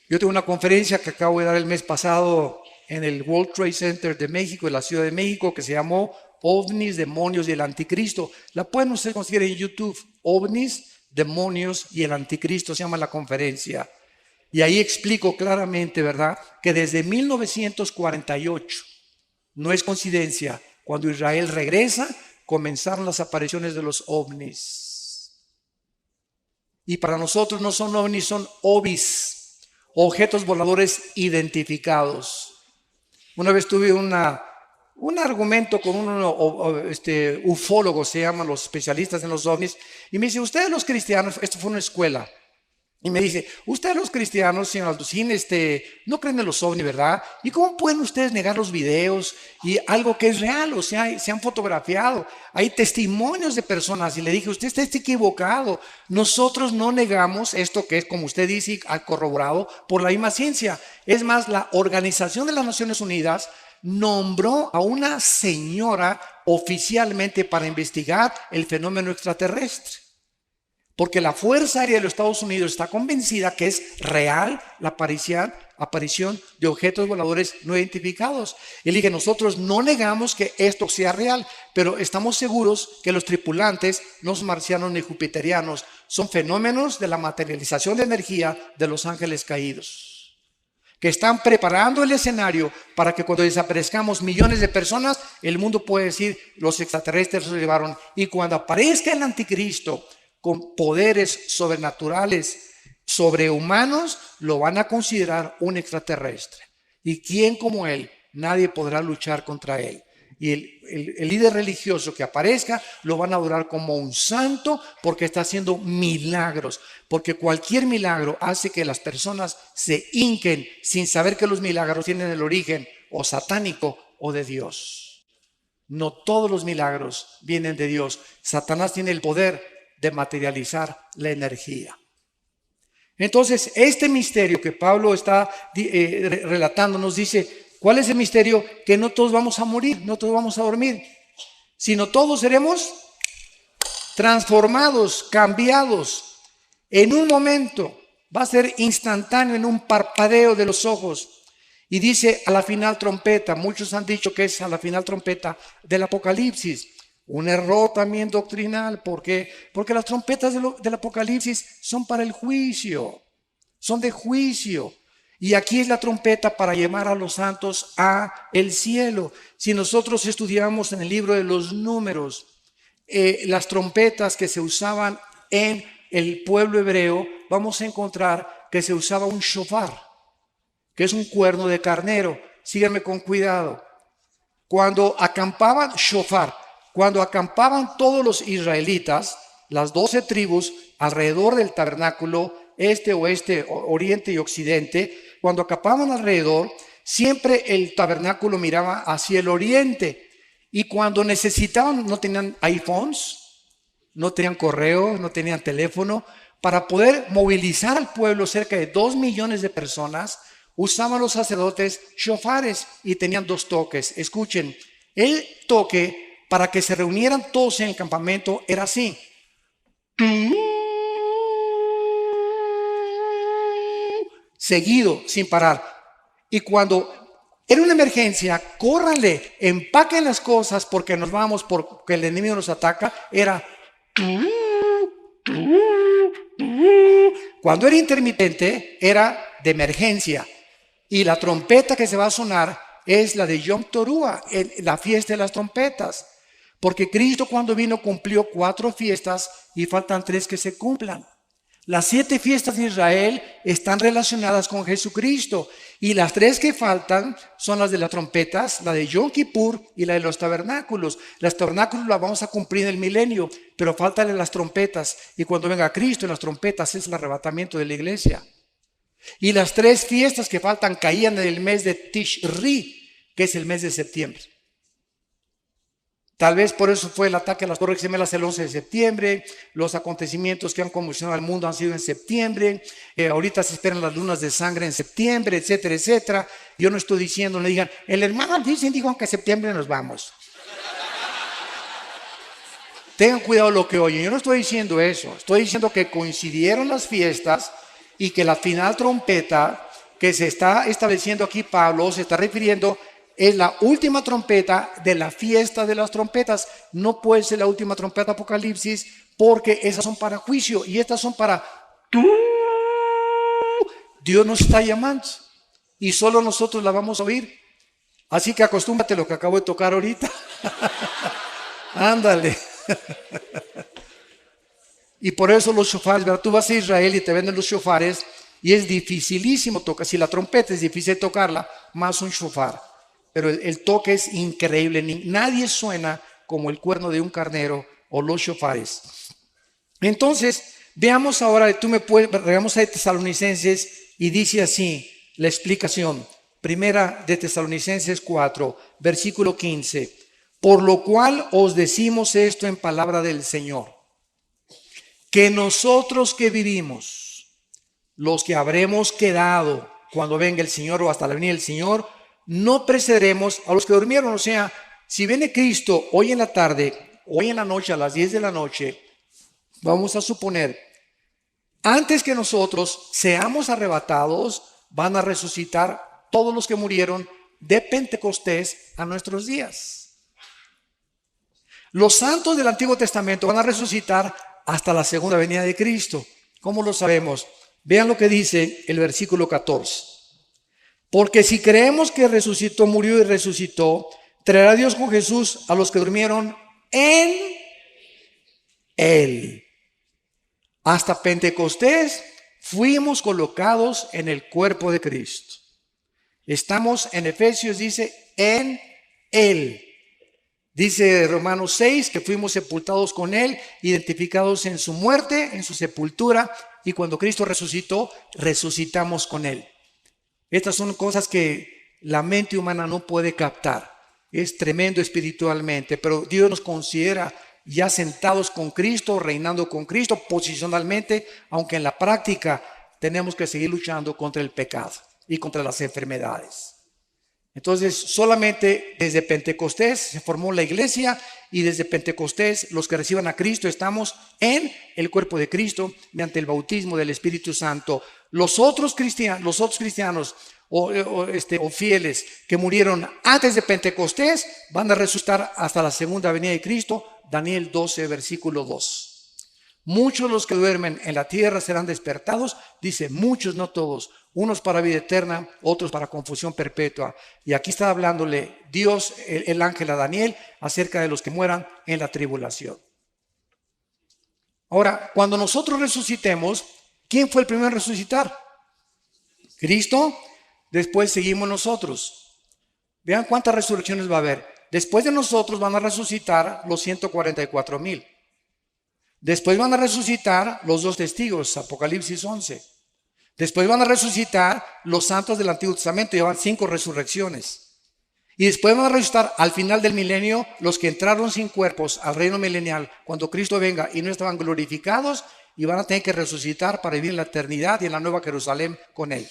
Yo tengo una conferencia que acabo de dar el mes pasado en el World Trade Center de México, en la Ciudad de México, que se llamó OVNIs, Demonios y el Anticristo. La pueden ustedes conseguir en YouTube. OVNIs, Demonios y el Anticristo se llama la conferencia. Y ahí explico claramente, ¿verdad?, que desde 1948, no es coincidencia, cuando Israel regresa, comenzaron las apariciones de los ovnis. Y para nosotros no son ovnis, son ovis. Objetos voladores identificados. Una vez tuve un argumento con un ufólogo, se llaman los especialistas en los ovnis, y me dice, ustedes los cristianos, esto fue una escuela, y me dice, ustedes los cristianos, señor Alducín, no creen en los ovnis, ¿verdad? ¿Y cómo pueden ustedes negar los videos y algo que es real? O sea, se han fotografiado, hay testimonios de personas. Y le dije, usted está equivocado. Nosotros no negamos esto que es, como usted dice, corroborado por la misma ciencia. Es más, la Organización de las Naciones Unidas nombró a una señora oficialmente para investigar el fenómeno extraterrestre. Porque la Fuerza Aérea de los Estados Unidos está convencida que es real la aparición de objetos voladores no identificados. Y le dije, nosotros no negamos que esto sea real, pero estamos seguros que los tripulantes no son marcianos ni jupiterianos, son fenómenos de la materialización de energía de los ángeles caídos, que están preparando el escenario para que cuando desaparezcamos millones de personas, el mundo puede decir, los extraterrestres se llevaron. Y cuando aparezca el anticristo, con poderes sobrenaturales, sobrehumanos, lo van a considerar un extraterrestre. ¿Y quién como él? Nadie podrá luchar contra él. Y el líder religioso que aparezca lo van a adorar como un santo porque está haciendo milagros. Porque cualquier milagro hace que las personas se hinquen sin saber que los milagros tienen el origen o satánico o de Dios. No todos los milagros vienen de Dios. Satanás tiene el poder de materializar la energía. Entonces, este misterio que Pablo está relatando nos dice, ¿cuál es el misterio? Que no todos vamos a morir, no todos vamos a dormir, sino todos seremos transformados, cambiados. En un momento, va a ser instantáneo, en un parpadeo de los ojos. Y dice a la final trompeta, muchos han dicho que es a la final trompeta del Apocalipsis. Un error también doctrinal. ¿Por qué? Porque las trompetas del Apocalipsis son para el juicio, son de juicio. Y aquí es la trompeta para llamar a los santos a el cielo. Si nosotros estudiamos en el libro de los Números, las trompetas que se usaban en el pueblo hebreo, vamos a encontrar que se usaba un shofar, que es un cuerno de carnero. Síganme con cuidado. Cuando acampaban, shofar. Cuando acampaban todos los israelitas, las 12 tribus, alrededor del tabernáculo, oeste, oriente y occidente, cuando acampaban alrededor, siempre el tabernáculo miraba hacia el oriente. Y cuando necesitaban, no tenían iPhones, no tenían correo, no tenían teléfono, para poder movilizar al pueblo, cerca de 2 millones de personas, usaban los sacerdotes shofares y tenían dos toques. Escuchen, el toque para que se reunieran todos en el campamento era así. Seguido, sin parar. Y cuando era una emergencia, córranle, empaquen las cosas porque nos vamos, porque el enemigo nos ataca. Era... Cuando era intermitente, era de emergencia. Y la trompeta que se va a sonar es la de Yom Teruah, la fiesta de las trompetas. Porque Cristo cuando vino cumplió 4 fiestas y faltan 3 que se cumplan. Las 7 fiestas de Israel están relacionadas con Jesucristo. Y las 3 que faltan son las de las trompetas, la de Yom Kippur y la de los tabernáculos. Las tabernáculos las vamos a cumplir en el milenio, pero faltan las trompetas. Y cuando venga Cristo en las trompetas es el arrebatamiento de la iglesia. Y las 3 fiestas que faltan caían en el mes de Tishri, que es el mes de septiembre. Tal vez por eso fue el ataque a las Torres Gemelas el 11 de septiembre. Los acontecimientos que han conmocionado al mundo han sido en septiembre. Ahorita se esperan las lunas de sangre en septiembre, etcétera, etcétera. Yo no estoy diciendo, no digan, el hermano dijo que en septiembre nos vamos. Tengan cuidado lo que oyen. Yo no estoy diciendo eso. Estoy diciendo que coincidieron las fiestas y que la final trompeta que se está estableciendo aquí Pablo se está refiriendo es la última trompeta de la fiesta de las trompetas. No puede ser la última trompeta de Apocalipsis porque esas son para juicio y estas son para... Dios nos está llamando y solo nosotros la vamos a oír. Así que acostúmbrate a lo que acabo de tocar ahorita. Ándale. Y por eso los shofares, ¿verdad? Tú vas a Israel y te venden los shofares y es dificilísimo tocar. Si la trompeta es difícil tocarla, más un shofar. Pero el toque es increíble. Nadie suena como el cuerno de un carnero o los shofares. Entonces, veamos ahora, regamos a Tesalonicenses y dice así la explicación. Primera de Tesalonicenses 4, versículo 15. Por lo cual os decimos esto en palabra del Señor, que nosotros que vivimos, los que habremos quedado cuando venga el Señor o hasta la venida del Señor, no precederemos a los que durmieron. O sea, si viene Cristo hoy en la tarde, hoy en la noche, a las 10 de la noche, vamos a suponer, antes que nosotros seamos arrebatados, van a resucitar todos los que murieron de Pentecostés a nuestros días. Los santos del Antiguo Testamento van a resucitar hasta la segunda venida de Cristo. ¿Cómo lo sabemos? Vean lo que dice el versículo 14. Porque si creemos que resucitó, murió y resucitó, traerá Dios con Jesús a los que durmieron en Él. Hasta Pentecostés fuimos colocados en el cuerpo de Cristo. Estamos en Efesios, dice, en Él. Dice Romanos 6 que fuimos sepultados con Él, identificados en su muerte, en su sepultura, y cuando Cristo resucitó, resucitamos con Él. Estas son cosas que la mente humana no puede captar. Es tremendo espiritualmente, pero Dios nos considera ya sentados con Cristo, reinando con Cristo posicionalmente, aunque en la práctica tenemos que seguir luchando contra el pecado y contra las enfermedades. Entonces, solamente desde Pentecostés se formó la iglesia y desde Pentecostés los que reciban a Cristo estamos en el cuerpo de Cristo mediante el bautismo del Espíritu Santo. Los otros cristianos o fieles que murieron antes de Pentecostés van a resucitar hasta la segunda venida de Cristo. Daniel 12, versículo 2. Muchos los que duermen en la tierra serán despertados, dice muchos, no todos, unos para vida eterna, otros para confusión perpetua. Y aquí está hablándole Dios, el ángel a Daniel, acerca de los que mueran en la tribulación. Ahora, cuando nosotros resucitemos, ¿quién fue el primero en resucitar? Cristo, después seguimos nosotros. Vean cuántas resurrecciones va a haber. Después de nosotros van a resucitar los 144,000. Después van a resucitar los 2 testigos, Apocalipsis 11. Después van a resucitar los santos del Antiguo Testamento, llevan 5 resurrecciones. Y después van a resucitar al final del milenio los que entraron sin cuerpos al reino milenial, cuando Cristo venga y no estaban glorificados, y van a tener que resucitar para vivir en la eternidad y en la nueva Jerusalén con Él.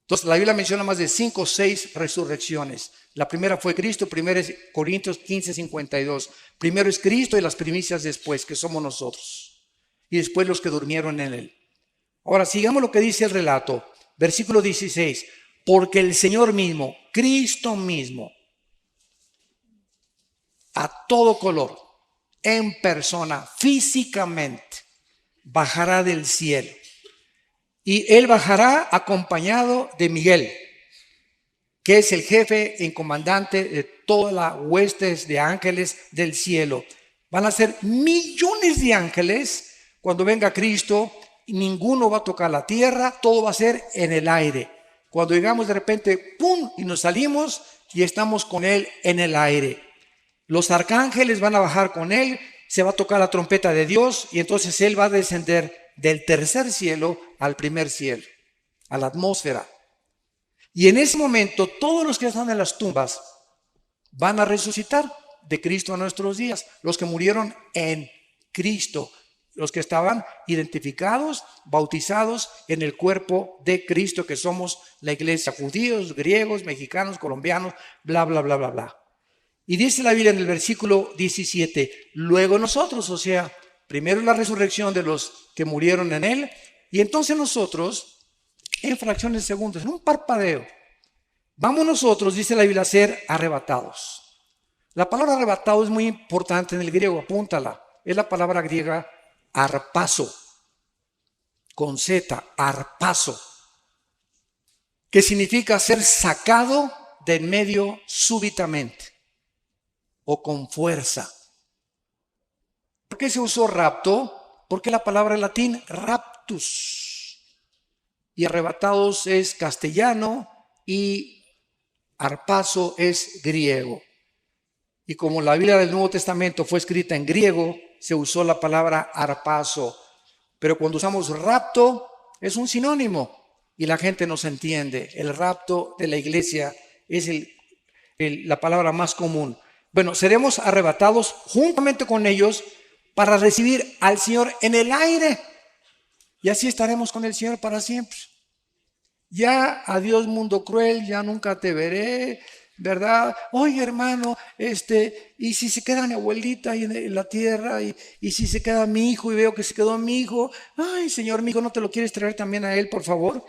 Entonces la Biblia menciona más de 5 o 6 resurrecciones. La primera fue Cristo, 1 Corintios 15:52. Primero es Cristo y las primicias después, que somos nosotros. Y después los que durmieron en él. Ahora sigamos lo que dice el relato. Versículo 16. Porque el Señor mismo, Cristo mismo, a todo color, en persona, físicamente, bajará del cielo. Y él bajará acompañado de Miguel, que es el jefe y comandante de todas las huestes de ángeles del cielo. Van a ser millones de ángeles cuando venga Cristo, y ninguno va a tocar la tierra, todo va a ser en el aire. Cuando llegamos de repente, ¡pum!, y nos salimos y estamos con él en el aire. Los arcángeles van a bajar con él, se va a tocar la trompeta de Dios y entonces él va a descender del tercer cielo al primer cielo, a la atmósfera. Y en ese momento todos los que están en las tumbas van a resucitar de Cristo a nuestros días. Los que murieron en Cristo, los que estaban identificados, bautizados en el cuerpo de Cristo, que somos la iglesia, judíos, griegos, mexicanos, colombianos, bla, bla, bla, bla, bla. Y dice la Biblia en el versículo 17, luego nosotros, o sea, primero la resurrección de los que murieron en él, y entonces nosotros, en fracciones de segundos, en un parpadeo, vamos nosotros, dice la Biblia, a ser arrebatados. La palabra arrebatado es muy importante en el griego, apúntala. Es la palabra griega arpazo, con Z, arpazo, que significa ser sacado de en medio súbitamente o con fuerza. ¿Por qué se usó rapto? Porque la palabra en latín raptus, y arrebatados es castellano y arpazo es griego. Y como la Biblia del Nuevo Testamento fue escrita en griego, se usó la palabra arpazo. Pero cuando usamos rapto, es un sinónimo y la gente nos entiende. El rapto de la iglesia es la palabra más común. Bueno, seremos arrebatados juntamente con ellos para recibir al Señor en el aire. Y así estaremos con el Señor para siempre. Ya, adiós mundo cruel, ya nunca te veré, ¿verdad? Oye, hermano, y si se queda mi abuelita ahí en la tierra, y si se queda mi hijo y veo que se quedó mi hijo, ay, Señor, mi hijo, ¿no te lo quieres traer también a él, por favor?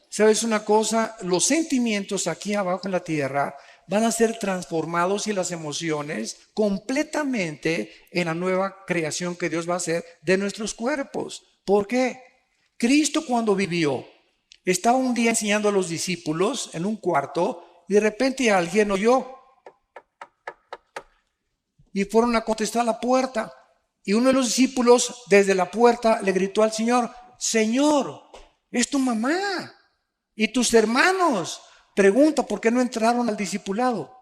¿Sabes una cosa? Los sentimientos aquí abajo en la tierra van a ser transformados y las emociones completamente en la nueva creación que Dios va a hacer de nuestros cuerpos. ¿Por qué? Cristo cuando vivió, estaba un día enseñando a los discípulos en un cuarto y de repente alguien oyó y fueron a contestar a la puerta. Y uno de los discípulos desde la puerta le gritó al Señor, Señor, es tu mamá y tus hermanos. Pregunta, ¿por qué no entraron al discipulado?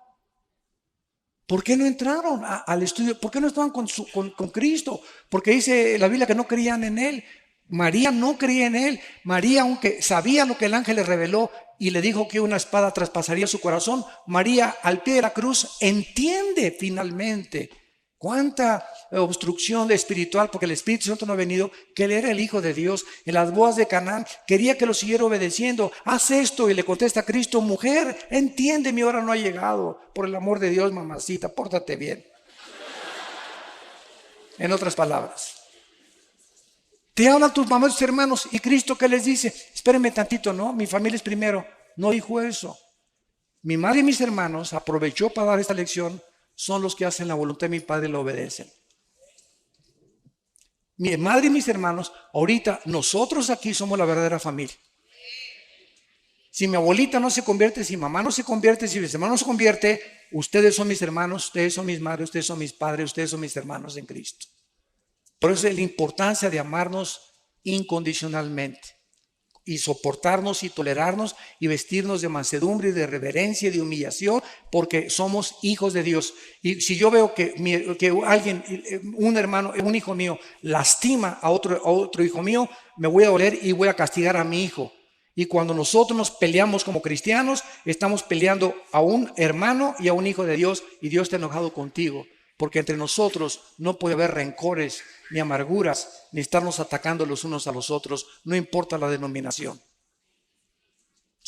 ¿Por qué no entraron al estudio? ¿Por qué no estaban con Cristo? Porque dice la Biblia que no creían en Él. María no creía en él. María, aunque sabía lo que el ángel le reveló y le dijo que una espada traspasaría su corazón, María al pie de la cruz entiende finalmente cuánta obstrucción espiritual, porque el Espíritu Santo no ha venido, que él era el Hijo de Dios. En las bodas de Canaán quería que lo siguiera obedeciendo. Haz esto, y le contesta a Cristo, mujer, entiende, mi hora no ha llegado. Por el amor de Dios, mamacita, pórtate bien. En otras palabras, te hablan tus mamás y tus hermanos, y Cristo, ¿qué les dice? Espérenme tantito, ¿no? Mi familia es primero. No dijo eso. Mi madre y mis hermanos aprovechó para dar esta lección. Son los que hacen la voluntad de mi Padre y lo obedecen. Mi madre y mis hermanos, ahorita nosotros aquí somos la verdadera familia. Si mi abuelita no se convierte, si mi mamá no se convierte, si mis hermanos no se convierte, ustedes son mis hermanos, ustedes son mis madres, ustedes son mis padres, ustedes son mis hermanos en Cristo. Por eso es la importancia de amarnos incondicionalmente y soportarnos y tolerarnos y vestirnos de mansedumbre y de reverencia y de humillación, porque somos hijos de Dios. Y si yo veo que alguien, un hermano, un hijo mío, lastima a otro hijo mío, me voy a doler y voy a castigar a mi hijo. Y cuando nosotros nos peleamos como cristianos, estamos peleando a un hermano y a un hijo de Dios, y Dios está enojado contigo. Porque entre nosotros no puede haber rencores, ni amarguras, ni estarnos atacando los unos a los otros, no importa la denominación.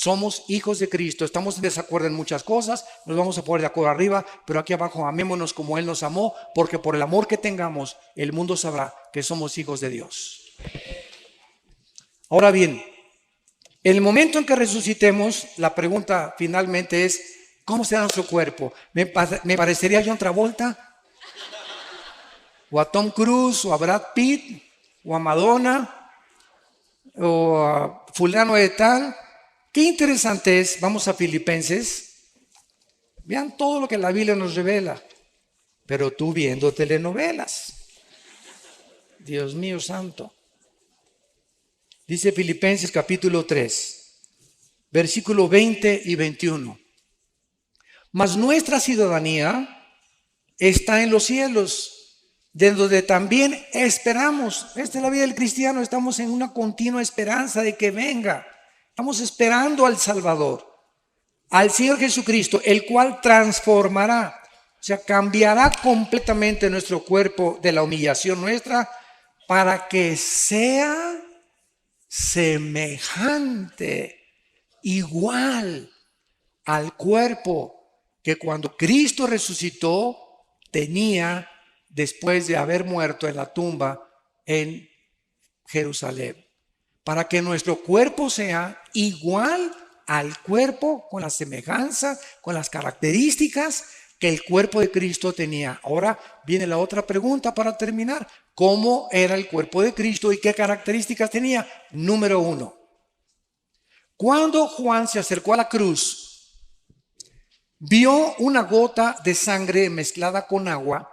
Somos hijos de Cristo, estamos en desacuerdo en muchas cosas, nos vamos a poner de acuerdo arriba, pero aquí abajo amémonos como Él nos amó, porque por el amor que tengamos, el mundo sabrá que somos hijos de Dios. Ahora bien, en el momento en que resucitemos, la pregunta finalmente es, ¿cómo será nuestro cuerpo? ¿Me parecería a John Travolta? ¿O a Tom Cruise? ¿O a Brad Pitt? ¿O a Madonna? ¿O a fulano de tal? Qué interesante es, vamos a Filipenses, vean todo lo que la Biblia nos revela, pero tú viendo telenovelas, Dios mío santo. Dice Filipenses capítulo 3, versículo 20 y 21. Mas nuestra ciudadanía está en los cielos, de donde también esperamos. Esta es la vida del cristiano, estamos en una continua esperanza de que venga. Estamos esperando al Salvador, al Señor Jesucristo, el cual transformará, o sea, cambiará completamente nuestro cuerpo de la humillación nuestra para que sea semejante, igual al cuerpo que cuando Cristo resucitó tenía después de haber muerto en la tumba en Jerusalén. Para que nuestro cuerpo sea igual al cuerpo, con la semejanza, con las características que el cuerpo de Cristo tenía. Ahora viene la otra pregunta para terminar. ¿Cómo era el cuerpo de Cristo y qué características tenía? Número 1. Cuando Juan se acercó a la cruz, vio una gota de sangre mezclada con agua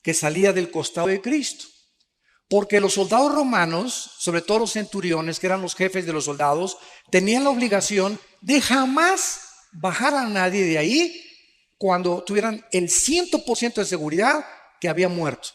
que salía del costado de Cristo. Porque los soldados romanos, sobre todo los centuriones, que eran los jefes de los soldados, tenían la obligación de jamás bajar a nadie de ahí cuando tuvieran el 100% de seguridad que había muerto.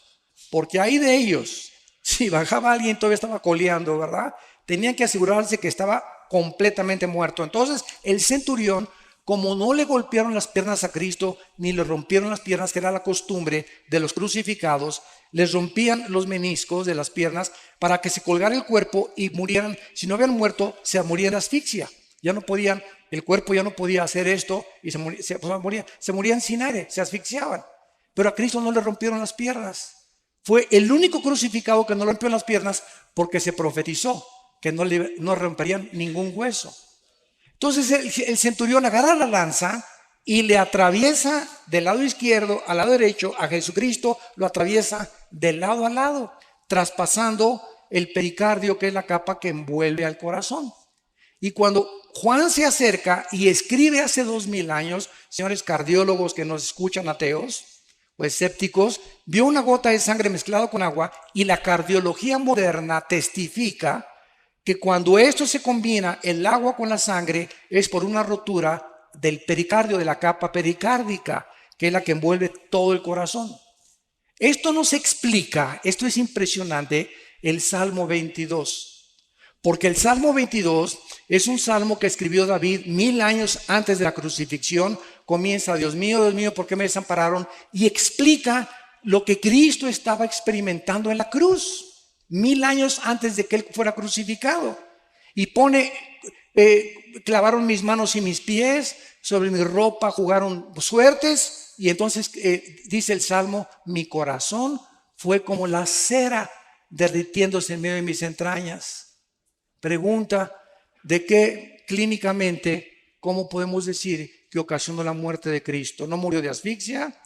Porque ahí de ellos, si bajaba alguien todavía estaba coleando, ¿verdad? Tenían que asegurarse que estaba completamente muerto. Entonces el centurión, como no le golpearon las piernas a Cristo, ni le rompieron las piernas, que era la costumbre de los crucificados, les rompían los meniscos de las piernas para que se colgara el cuerpo y murieran. Si no habían muerto, se morían de asfixia. Ya no podían, el cuerpo ya no podía hacer esto y se morían sin aire, se asfixiaban. Pero a Cristo no le rompieron las piernas. Fue el único crucificado que no le rompió las piernas porque se profetizó que no romperían ningún hueso. Entonces el centurión agarra la lanza y le atraviesa del lado izquierdo al lado derecho a Jesucristo, lo atraviesa de lado a lado, traspasando el pericardio, que es la capa que envuelve al corazón. Y cuando Juan se acerca y escribe hace 2000 años, señores cardiólogos que nos escuchan, ateos o escépticos, vio una gota de sangre mezclada con agua, y la cardiología moderna testifica que cuando esto se combina, el agua con la sangre, es por una rotura del pericardio, de la capa pericárdica, que es la que envuelve todo el corazón. Esto nos explica, esto es impresionante, el Salmo 22. Porque el Salmo 22 es un salmo que escribió David 1000 años antes de la crucifixión. Comienza, Dios mío, ¿por qué me desampararon? Y explica lo que Cristo estaba experimentando en la cruz, 1000 años antes de que Él fuera crucificado. Y pone, clavaron mis manos y mis pies, sobre mi ropa jugaron suertes. Y entonces dice el Salmo, mi corazón fue como la cera derritiéndose en medio de mis entrañas. Pregunta, ¿de qué clínicamente, cómo podemos decir que ocasionó la muerte de Cristo? No murió de asfixia,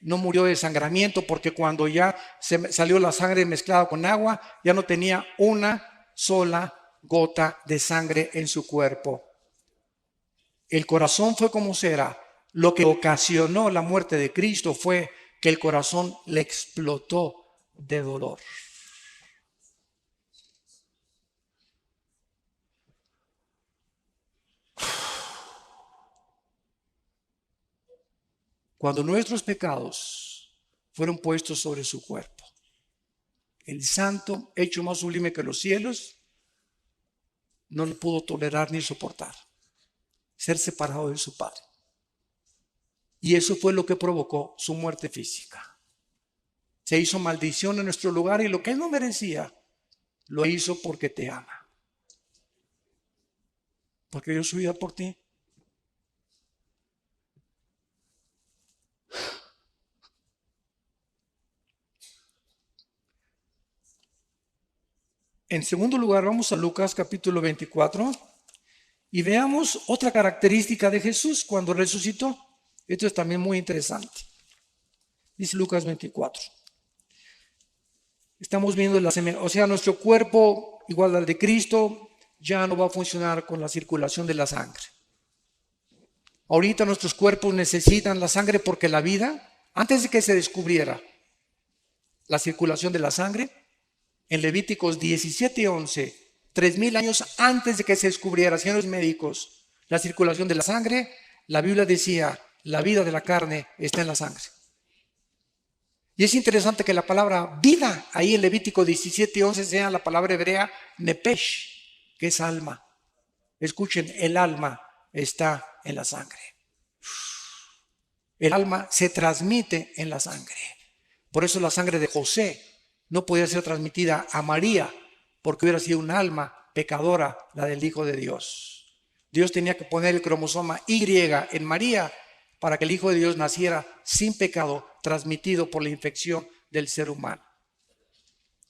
no murió de desangramiento, porque cuando ya se salió la sangre mezclada con agua, ya no tenía una sola gota de sangre en su cuerpo. El corazón fue como cera. Lo que ocasionó la muerte de Cristo fue que el corazón le explotó de dolor. Cuando nuestros pecados fueron puestos sobre su cuerpo, el santo, hecho más sublime que los cielos, no lo pudo tolerar ni soportar, ser separado de su Padre. Y eso fue lo que provocó su muerte física. Se hizo maldición en nuestro lugar, y lo que Él no merecía, lo hizo porque te ama. porque dio su vida por ti. En segundo lugar, vamos a Lucas capítulo 24 y veamos otra característica de Jesús cuando resucitó. Esto es también muy interesante. Dice Lucas 24. Estamos viendo nuestro cuerpo, igual al de Cristo, ya no va a funcionar con la circulación de la sangre. Ahorita nuestros cuerpos necesitan la sangre porque la vida, antes de que se descubriera la circulación de la sangre, en Levíticos 17:11, 3000 años antes de que se descubriera, señores médicos, la circulación de la sangre, la Biblia decía, la vida de la carne está en la sangre. Y es interesante que la palabra vida, ahí en Levítico 17:11, sea la palabra hebrea nepesh, que es alma. Escuchen, el alma está en la sangre. El alma se transmite en la sangre. Por eso la sangre de José no podía ser transmitida a María, porque hubiera sido un alma pecadora, la del Hijo de Dios. Dios tenía que poner el cromosoma Y en María para que el Hijo de Dios naciera sin pecado, transmitido por la infección del ser humano.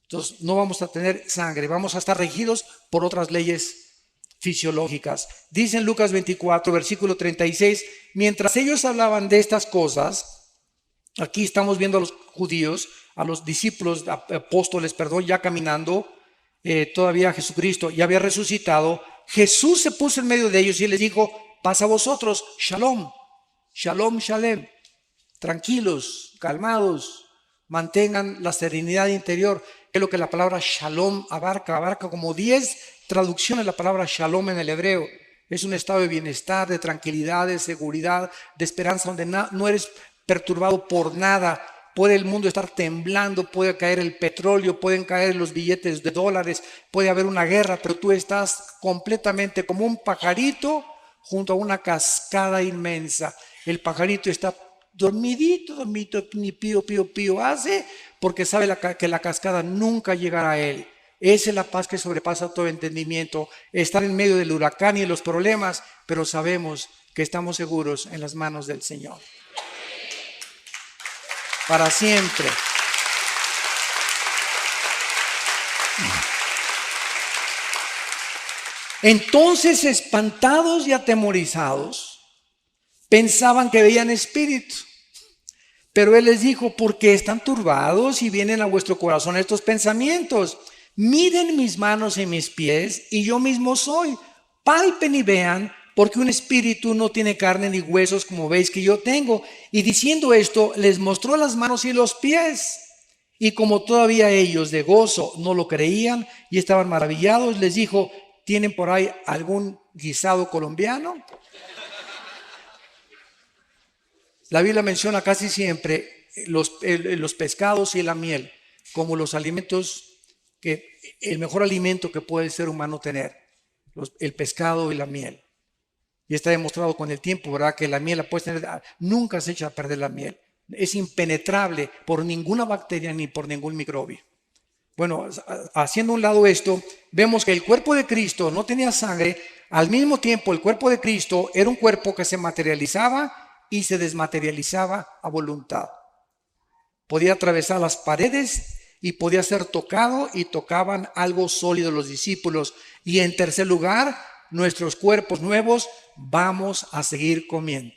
Entonces no vamos a tener sangre, vamos a estar regidos por otras leyes fisiológicas. Dice en Lucas 24, versículo 36, mientras ellos hablaban de estas cosas, aquí estamos viendo a los judíos, a los discípulos, apóstoles, ya caminando, todavía Jesucristo ya había resucitado. Jesús se puso en medio de ellos y les dijo, paz a vosotros, shalom, shalom, shalem, tranquilos, calmados, mantengan la serenidad interior. Es lo que la palabra shalom abarca como 10 traducciones la palabra shalom en el hebreo. Es un estado de bienestar, de tranquilidad, de seguridad, de esperanza, donde no eres perturbado por nada. Puede el mundo estar temblando, puede caer el petróleo, pueden caer los billetes de dólares, puede haber una guerra, pero tú estás completamente como un pajarito junto a una cascada inmensa. El pajarito está dormidito, ni pío, pío, pío hace, porque sabe que la cascada nunca llegará a él. Esa es la paz que sobrepasa todo entendimiento, estar en medio del huracán y de los problemas, pero sabemos que estamos seguros en las manos del Señor. Para siempre. Entonces, espantados y atemorizados, pensaban que veían espíritu. Pero Él les dijo, ¿por qué están turbados y vienen a vuestro corazón estos pensamientos? Miren mis manos y mis pies, y yo mismo soy. Palpen y vean, porque un espíritu no tiene carne ni huesos, como veis que yo tengo. Y diciendo esto, les mostró las manos y los pies. Y como todavía ellos de gozo no lo creían y estaban maravillados, les dijo, ¿tienen por ahí algún guisado colombiano? La Biblia menciona casi siempre los pescados y la miel como los alimentos, el mejor alimento que puede el ser humano tener, el pescado y la miel. Y está demostrado con el tiempo, ¿verdad? Que la miel la puedes tener, nunca se echa a perder la miel. Es impenetrable por ninguna bacteria ni por ningún microbio. Bueno, haciendo a un lado esto, vemos que el cuerpo de Cristo no tenía sangre. Al mismo tiempo, el cuerpo de Cristo era un cuerpo que se materializaba y se desmaterializaba a voluntad. Podía atravesar las paredes y podía ser tocado, y tocaban algo sólido los discípulos. Y en tercer lugar, nuestros cuerpos nuevos vamos a seguir comiendo.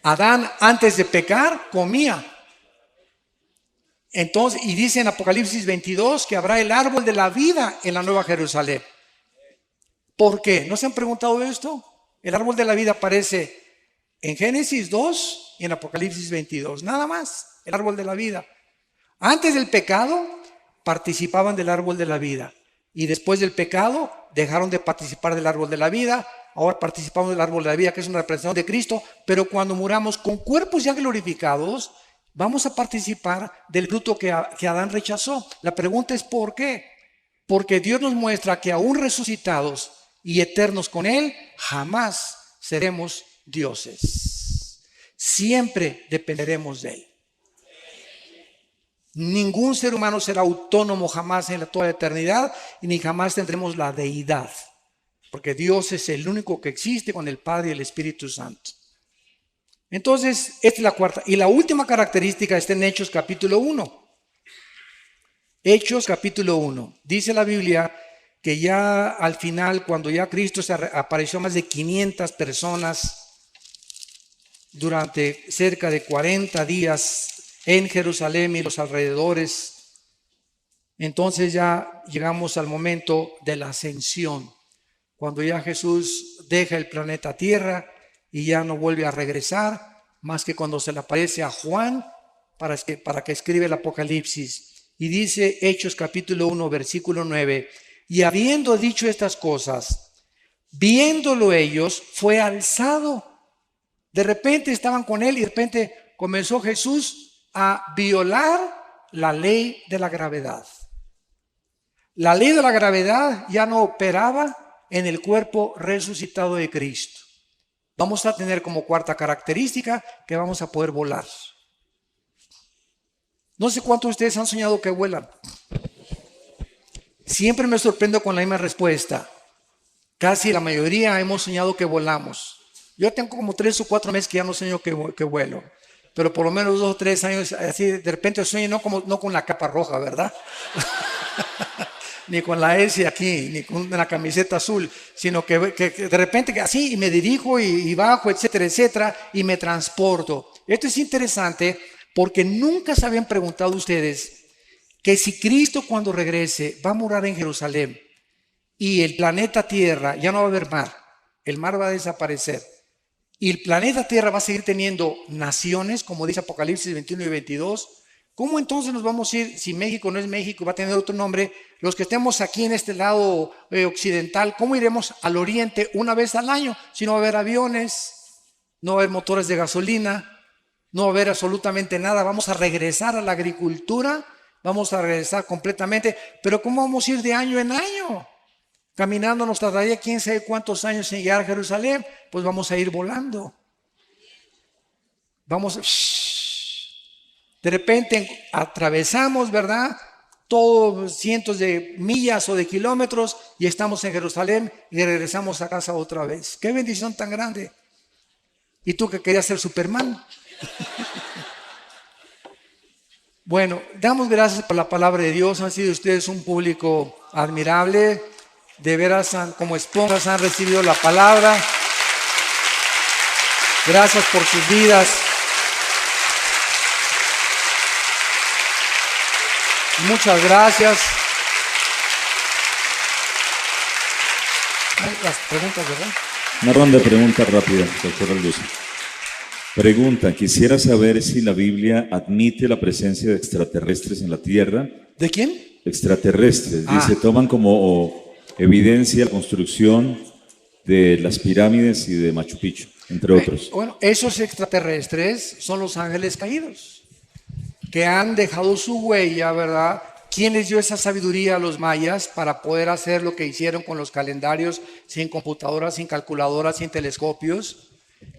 Adán, antes de pecar, comía. Entonces, y dice en Apocalipsis 22 que habrá el árbol de la vida en la Nueva Jerusalén. ¿Por qué? ¿No se han preguntado esto? El árbol de la vida aparece en Génesis 2 y en Apocalipsis 22. Nada más, el árbol de la vida. Antes del pecado, participaban del árbol de la vida. Y después del pecado, dejaron de participar del árbol de la vida. Ahora participamos del árbol de la vida, que es una representación de Cristo. Pero cuando muramos con cuerpos ya glorificados, vamos a participar del fruto que Adán rechazó. La pregunta es ¿por qué? Porque Dios nos muestra que aún resucitados y eternos con Él, jamás seremos dioses. Siempre dependeremos de Él. Ningún ser humano será autónomo jamás en toda la eternidad y ni jamás tendremos la deidad. Porque Dios es el único que existe con el Padre y el Espíritu Santo. Entonces, esta es la cuarta. Y la última característica está en Hechos capítulo 1. Hechos capítulo 1. Dice la Biblia que ya al final, cuando ya Cristo se apareció a más de 500 personas durante cerca de 40 días en Jerusalén y los alrededores, entonces ya llegamos al momento de la ascensión, cuando ya Jesús deja el planeta Tierra y ya no vuelve a regresar, más que cuando se le aparece a Juan para que escribe el Apocalipsis. Y dice Hechos capítulo 1, versículo 9, y habiendo dicho estas cosas, viéndolo ellos, fue alzado. De repente estaban con él y de repente comenzó Jesús a violar la ley de la gravedad. La ley de la gravedad ya no operaba en el cuerpo resucitado de Cristo. Vamos a tener como cuarta característica que vamos a poder volar. No sé cuántos de ustedes han soñado que vuelan. Siempre me sorprendo con la misma respuesta. Casi la mayoría hemos soñado que volamos. Yo tengo como 3 o 4 meses que ya no sueño que vuelo. Pero por lo menos 2 o 3 años, así de repente sueño no con la capa roja, ¿verdad? Ni con la S aquí, ni con la camiseta azul, sino que de repente así y me dirijo y bajo, etcétera, etcétera, y me transporto. Esto es interesante porque nunca se habían preguntado ustedes que si Cristo cuando regrese va a morar en Jerusalén y el planeta Tierra ya no va a haber mar, el mar va a desaparecer y el planeta Tierra va a seguir teniendo naciones, como dice Apocalipsis 21 y 22, ¿cómo entonces nos vamos a ir si México no es México, va a tener otro nombre? Los que estemos aquí en este lado occidental, ¿cómo iremos al oriente una vez al año? Si no va a haber aviones, no va a haber motores de gasolina, no va a haber absolutamente nada, vamos a regresar a la agricultura, vamos a regresar completamente, pero ¿cómo vamos a ir de año en año? Caminando nos tardaría quién sabe cuántos años en llegar a Jerusalén, pues vamos a ir volando. De repente atravesamos, ¿verdad? Todos cientos de millas o de kilómetros y estamos en Jerusalén y regresamos a casa otra vez. ¡Qué bendición tan grande! ¿Y tú que querías ser Superman? Bueno, damos gracias por la palabra de Dios. Han sido ustedes un público admirable. De veras, como esponjas han recibido la palabra. Gracias por sus vidas. Muchas gracias. Las preguntas, ¿verdad? Una ronda de preguntas rápidas, doctor Alduzo. Pregunta, quisiera saber si la Biblia admite la presencia de extraterrestres en la Tierra. ¿De quién? Extraterrestres. Dice, toman como evidencia la construcción de las pirámides y de Machu Picchu, entre otros. Bueno, esos extraterrestres son los ángeles caídos, que han dejado su huella, ¿verdad? ¿Quién les dio esa sabiduría a los mayas para poder hacer lo que hicieron con los calendarios sin computadoras, sin calculadoras, sin telescopios?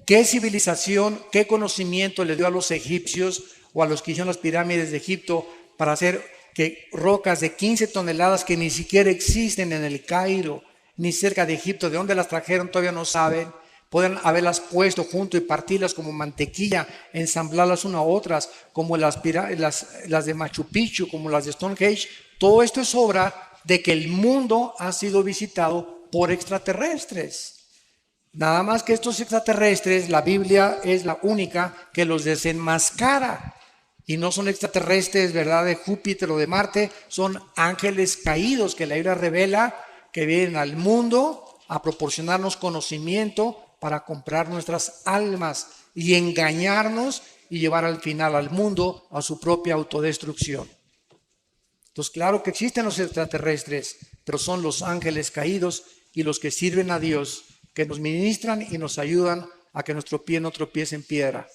¿Qué civilización, qué conocimiento le dio a los egipcios o a los que hicieron las pirámides de Egipto para hacer que rocas de 15 toneladas que ni siquiera existen en el Cairo, ni cerca de Egipto, de dónde las trajeron todavía no saben, pueden haberlas puesto junto y partirlas como mantequilla, ensamblarlas una a otras, como las de Machu Picchu, como las de Stonehenge? Todo esto es obra de que el mundo ha sido visitado por extraterrestres. Nada más que estos extraterrestres, la Biblia es la única que los desenmascara. Y no son extraterrestres, ¿verdad?, de Júpiter o de Marte, son ángeles caídos que la Biblia revela que vienen al mundo a proporcionarnos conocimiento para comprar nuestras almas y engañarnos y llevar al final al mundo a su propia autodestrucción. Entonces, claro que existen los extraterrestres, pero son los ángeles caídos y los que sirven a Dios, que nos ministran y nos ayudan a que nuestro pie no tropiece en piedra.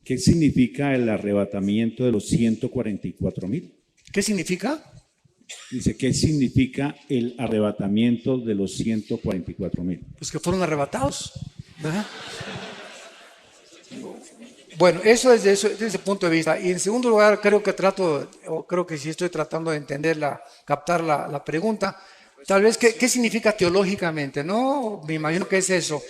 ¿Qué significa el arrebatamiento de los 144,000? ¿Qué significa? Dice, ¿qué significa el arrebatamiento de los 144,000? Pues que fueron arrebatados, ¿verdad? Bueno, eso es desde ese punto de vista. Y en segundo lugar, creo que sí estoy tratando de entender, captar la pregunta. Tal vez, ¿qué significa teológicamente? No, me imagino que es eso.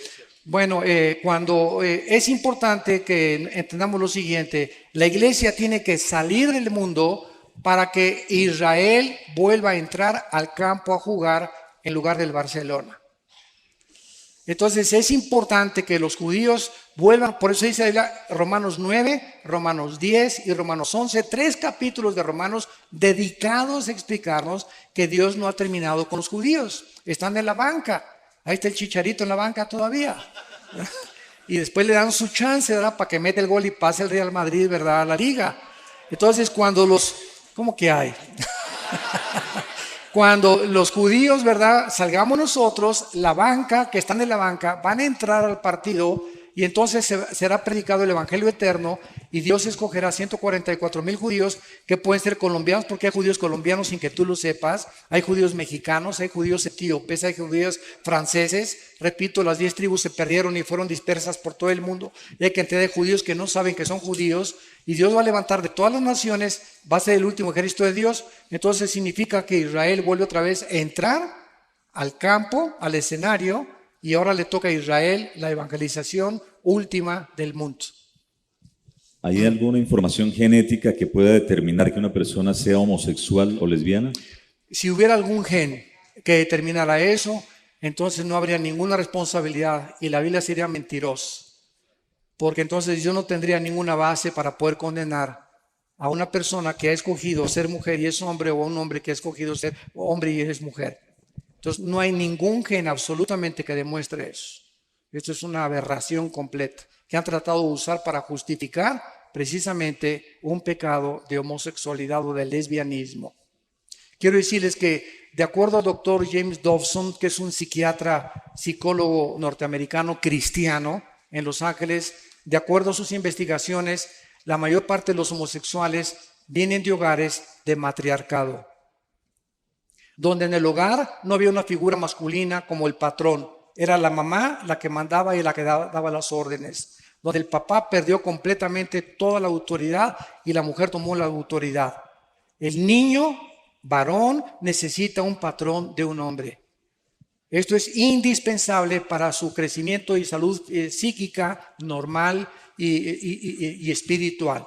Bueno, cuando es importante que entendamos lo siguiente, la iglesia tiene que salir del mundo para que Israel vuelva a entrar al campo a jugar en lugar del Barcelona. Entonces es importante que los judíos vuelvan, por eso dice Romanos 9, Romanos 10 y Romanos 11, 3 capítulos de Romanos dedicados a explicarnos que Dios no ha terminado con los judíos, están en la banca, ahí está el Chicharito en la banca todavía, y después le dan su chance, ¿verdad? Para que mete el gol y pase el Real Madrid, ¿verdad? A la liga. Entonces ¿cómo que hay? Cuando los judíos, ¿verdad? Salgamos nosotros, la banca, que están en la banca, van a entrar al partido y entonces será predicado el Evangelio eterno y Dios escogerá 144,000 judíos que pueden ser colombianos, porque hay judíos colombianos sin que tú lo sepas, hay judíos mexicanos, hay judíos etíopes, hay judíos franceses. Repito, las 10 tribus se perdieron y fueron dispersas por todo el mundo y hay cantidad de judíos que no saben que son judíos. Y Dios va a levantar de todas las naciones, va a ser el último ejército de Dios. Entonces significa que Israel vuelve otra vez a entrar al campo, al escenario, y ahora le toca a Israel la evangelización última del mundo. ¿Hay alguna información genética que pueda determinar que una persona sea homosexual o lesbiana? Si hubiera algún gen que determinara eso, entonces no habría ninguna responsabilidad y la Biblia sería mentirosa. Porque entonces yo no tendría ninguna base para poder condenar a una persona que ha escogido ser mujer y es hombre, o a un hombre que ha escogido ser hombre y es mujer. Entonces no hay ningún gen absolutamente que demuestre eso. Esto es una aberración completa que han tratado de usar para justificar precisamente un pecado de homosexualidad o de lesbianismo. Quiero decirles que de acuerdo al doctor James Dobson, que es un psiquiatra, psicólogo norteamericano cristiano en Los Ángeles, de acuerdo a sus investigaciones, la mayor parte de los homosexuales vienen de hogares de matriarcado, donde en el hogar no había una figura masculina como el patrón, era la mamá la que mandaba y la que daba las órdenes, donde el papá perdió completamente toda la autoridad y la mujer tomó la autoridad. El niño varón necesita un patrón de un hombre. Esto es indispensable para su crecimiento y salud psíquica normal y espiritual.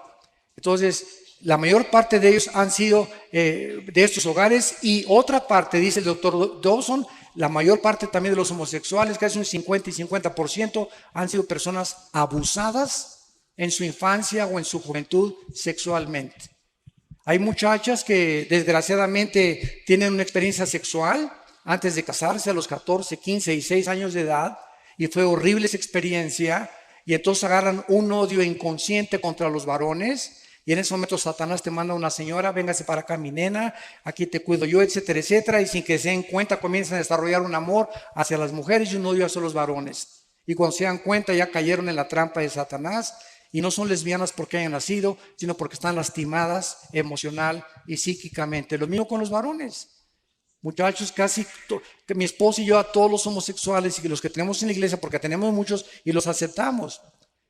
Entonces, la mayor parte de ellos han sido de estos hogares y otra parte, dice el doctor Dawson, la mayor parte también de los homosexuales, casi un 50 y 50%, han sido personas abusadas en su infancia o en su juventud sexualmente. Hay muchachas que desgraciadamente tienen una experiencia sexual antes de casarse a los 14, 15 y 6 años de edad y fue horrible esa experiencia y entonces agarran un odio inconsciente contra los varones y en ese momento Satanás te manda a una señora, véngase para acá mi nena, aquí te cuido yo, etcétera, etcétera, y sin que se den cuenta comienzan a desarrollar un amor hacia las mujeres y un odio hacia los varones. Y cuando se dan cuenta ya cayeron en la trampa de Satanás y no son lesbianas porque hayan nacido, sino porque están lastimadas emocional y psíquicamente. Lo mismo con los varones. Muchachos, que mi esposo y yo a todos los homosexuales y los que tenemos en la iglesia, porque tenemos muchos y los aceptamos,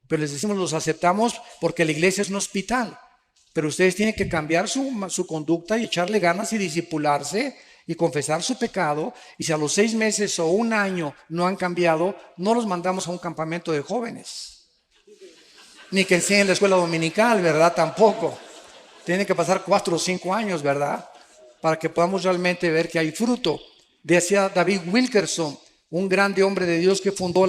pero les decimos los aceptamos porque la iglesia es un hospital, pero ustedes tienen que cambiar su conducta y echarle ganas y discipularse y confesar su pecado, y si a los 6 meses o un año no han cambiado, no los mandamos a un campamento de jóvenes, ni que enseñen la escuela dominical, ¿verdad? Tampoco. Tienen que pasar 4 o 5 años, ¿verdad? Para que podamos realmente ver que hay fruto. Decía David Wilkerson, un grande hombre de Dios que fundó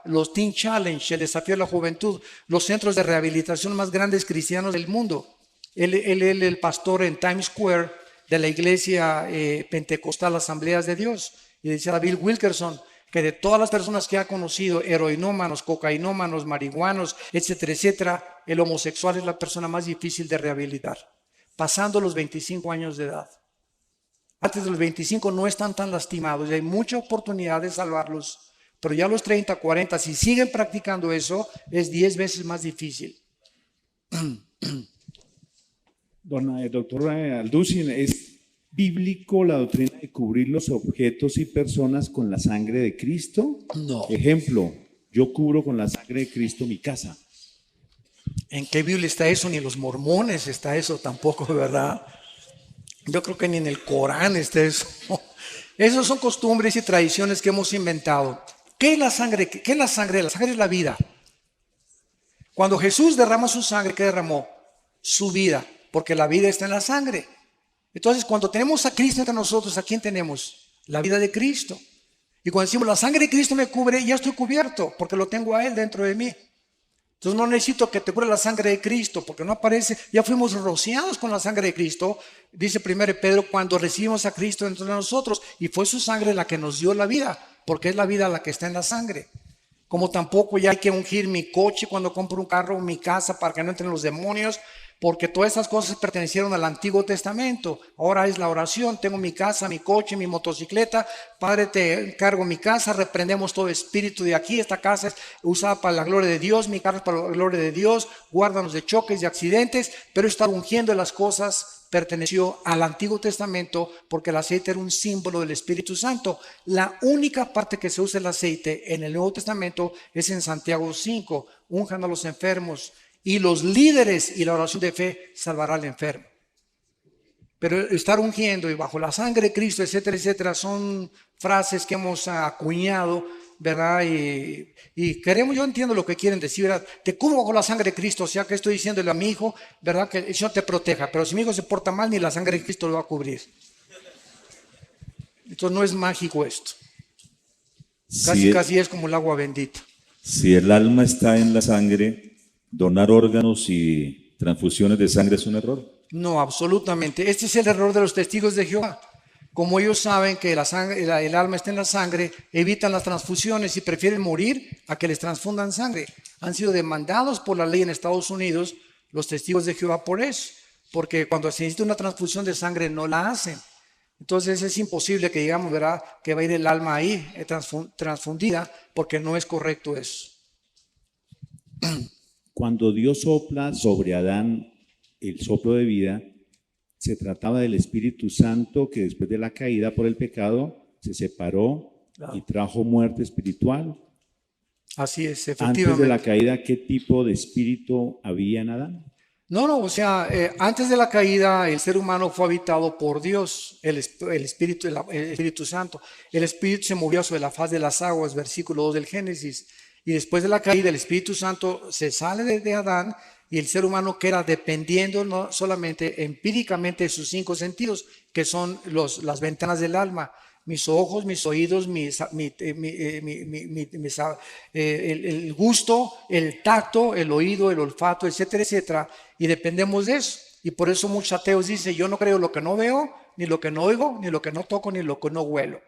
los Teen Challenge, el desafío de la juventud, los centros de rehabilitación más grandes cristianos del mundo. Él el pastor en Times Square de la iglesia pentecostal Asambleas de Dios. Y decía David Wilkerson que de todas las personas que ha conocido, heroinómanos, cocainómanos, marihuanos, etcétera, etcétera, el homosexual es la persona más difícil de rehabilitar, pasando los 25 años de edad. Antes de los 25 no están tan lastimados y hay mucha oportunidad de salvarlos, pero ya a los 30, 40, si siguen practicando eso, es 10 veces más difícil. Doctor Alducin, ¿es bíblico la doctrina de cubrir los objetos y personas con la sangre de Cristo? No. Ejemplo, yo cubro con la sangre de Cristo mi casa. ¿En qué Biblia está eso? Ni en los mormones está eso tampoco, ¿verdad? Yo creo que ni en el Corán está eso. Esas son costumbres y tradiciones que hemos inventado. ¿Qué es la sangre? ¿Qué es la sangre? La sangre es la vida. Cuando Jesús derrama su sangre, ¿qué derramó? Su vida, porque la vida está en la sangre. Entonces, cuando tenemos a Cristo entre nosotros, ¿a quién tenemos? La vida de Cristo. Y cuando decimos, la sangre de Cristo me cubre, ya estoy cubierto, porque lo tengo a Él dentro de mí. Entonces no necesito que te cubra la sangre de Cristo, porque no aparece, ya fuimos rociados con la sangre de Cristo, dice 1 Pedro, cuando recibimos a Cristo dentro de nosotros, y fue su sangre la que nos dio la vida, porque es la vida la que está en la sangre. Como tampoco ya hay que ungir mi coche cuando compro un carro o mi casa para que no entren los demonios, porque todas esas cosas pertenecieron al Antiguo Testamento. Ahora es la oración, tengo mi casa, mi coche, mi motocicleta. Padre, te encargo mi casa, reprendemos todo espíritu de aquí. Esta casa es usada para la gloria de Dios, mi carro es para la gloria de Dios. Guárdanos de choques y accidentes, pero estar ungiendo las cosas perteneció al Antiguo Testamento porque el aceite era un símbolo del Espíritu Santo. La única parte que se usa el aceite en el Nuevo Testamento es en Santiago 5, unjan a los enfermos y los líderes y la oración de fe salvará al enfermo. Pero estar ungiendo y bajo la sangre de Cristo, etcétera, etcétera, son frases que hemos acuñado, ¿verdad? Y queremos, yo entiendo lo que quieren decir, ¿verdad? Te cubro bajo la sangre de Cristo, o sea que estoy diciéndole a mi hijo, ¿verdad? Que el Señor te proteja, pero si mi hijo se porta mal, ni la sangre de Cristo lo va a cubrir. Entonces no es mágico esto. Casi es como el agua bendita. Si el alma está en la sangre, donar órganos y transfusiones de sangre es un error. No, absolutamente. Este es el error de los testigos de Jehová. Como ellos saben que la sangre, el alma está en la sangre, evitan las transfusiones y prefieren morir a que les transfundan sangre. Han sido demandados por la ley en Estados Unidos los testigos de Jehová por eso, porque cuando se necesita una transfusión de sangre no la hacen. Entonces es imposible que digamos, ¿verdad?, que va a ir el alma ahí transfundida, porque no es correcto eso. Cuando Dios sopla sobre Adán el soplo de vida, se trataba del Espíritu Santo que después de la caída por el pecado se separó y trajo muerte espiritual. Así es, efectivamente. Antes de la caída, ¿qué tipo de espíritu había en Adán? No, o sea, antes de la caída el ser humano fue habitado por Dios, el Espíritu Santo. El Espíritu se movió sobre la faz de las aguas, versículo 2 del Génesis. Y después de la caída el Espíritu Santo se sale de Adán y el ser humano queda dependiendo no solamente empíricamente de sus 5 sentidos, que son las ventanas del alma. Mis ojos, mis oídos, el gusto, el tacto, el oído, el olfato, etcétera, etcétera. Y dependemos de eso. Y por eso muchos ateos dicen, yo no creo lo que no veo, ni lo que no oigo, ni lo que no toco, ni lo que no huelo.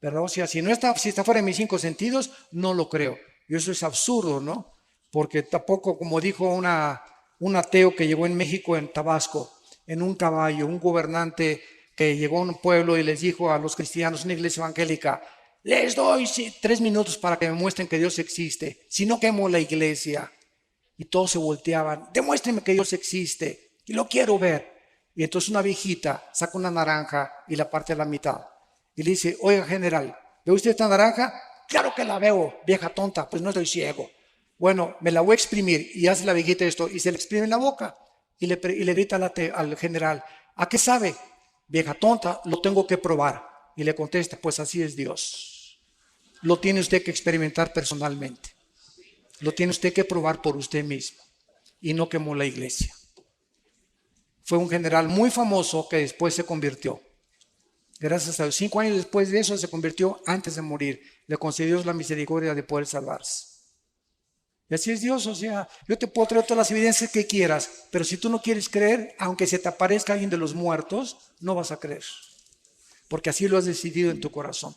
¿Verdad? O sea, si está fuera de mis 5 sentidos, no lo creo. Y eso es absurdo, ¿no? Porque tampoco, como dijo un ateo que llegó en México, en Tabasco, en un caballo, un gobernante que llegó a un pueblo y les dijo a los cristianos, una iglesia evangélica, les doy 3 minutos para que me muestren que Dios existe, si no quemo la iglesia. Y todos se volteaban, demuéstrenme que Dios existe, y lo quiero ver. Y entonces una viejita saca una naranja y la parte a la mitad. Y le dice, oiga general, ¿ve usted esta naranja? Claro que la veo, vieja tonta, pues no estoy ciego. Bueno, me la voy a exprimir. Y hace la viejita esto y se le exprime en la boca. Y le grita al general, ¿a qué sabe? Vieja tonta, lo tengo que probar. Y le contesta, pues así es Dios. Lo tiene usted que experimentar personalmente. Lo tiene usted que probar por usted mismo. Y no quemó la iglesia. Fue un general muy famoso que después se convirtió. Gracias a Dios. 5 años después de eso se convirtió antes de morir. Le concedió la misericordia de poder salvarse. Y así es Dios, o sea, yo te puedo traer todas las evidencias que quieras, pero si tú no quieres creer, aunque se te aparezca alguien de los muertos, no vas a creer. Porque así lo has decidido en tu corazón.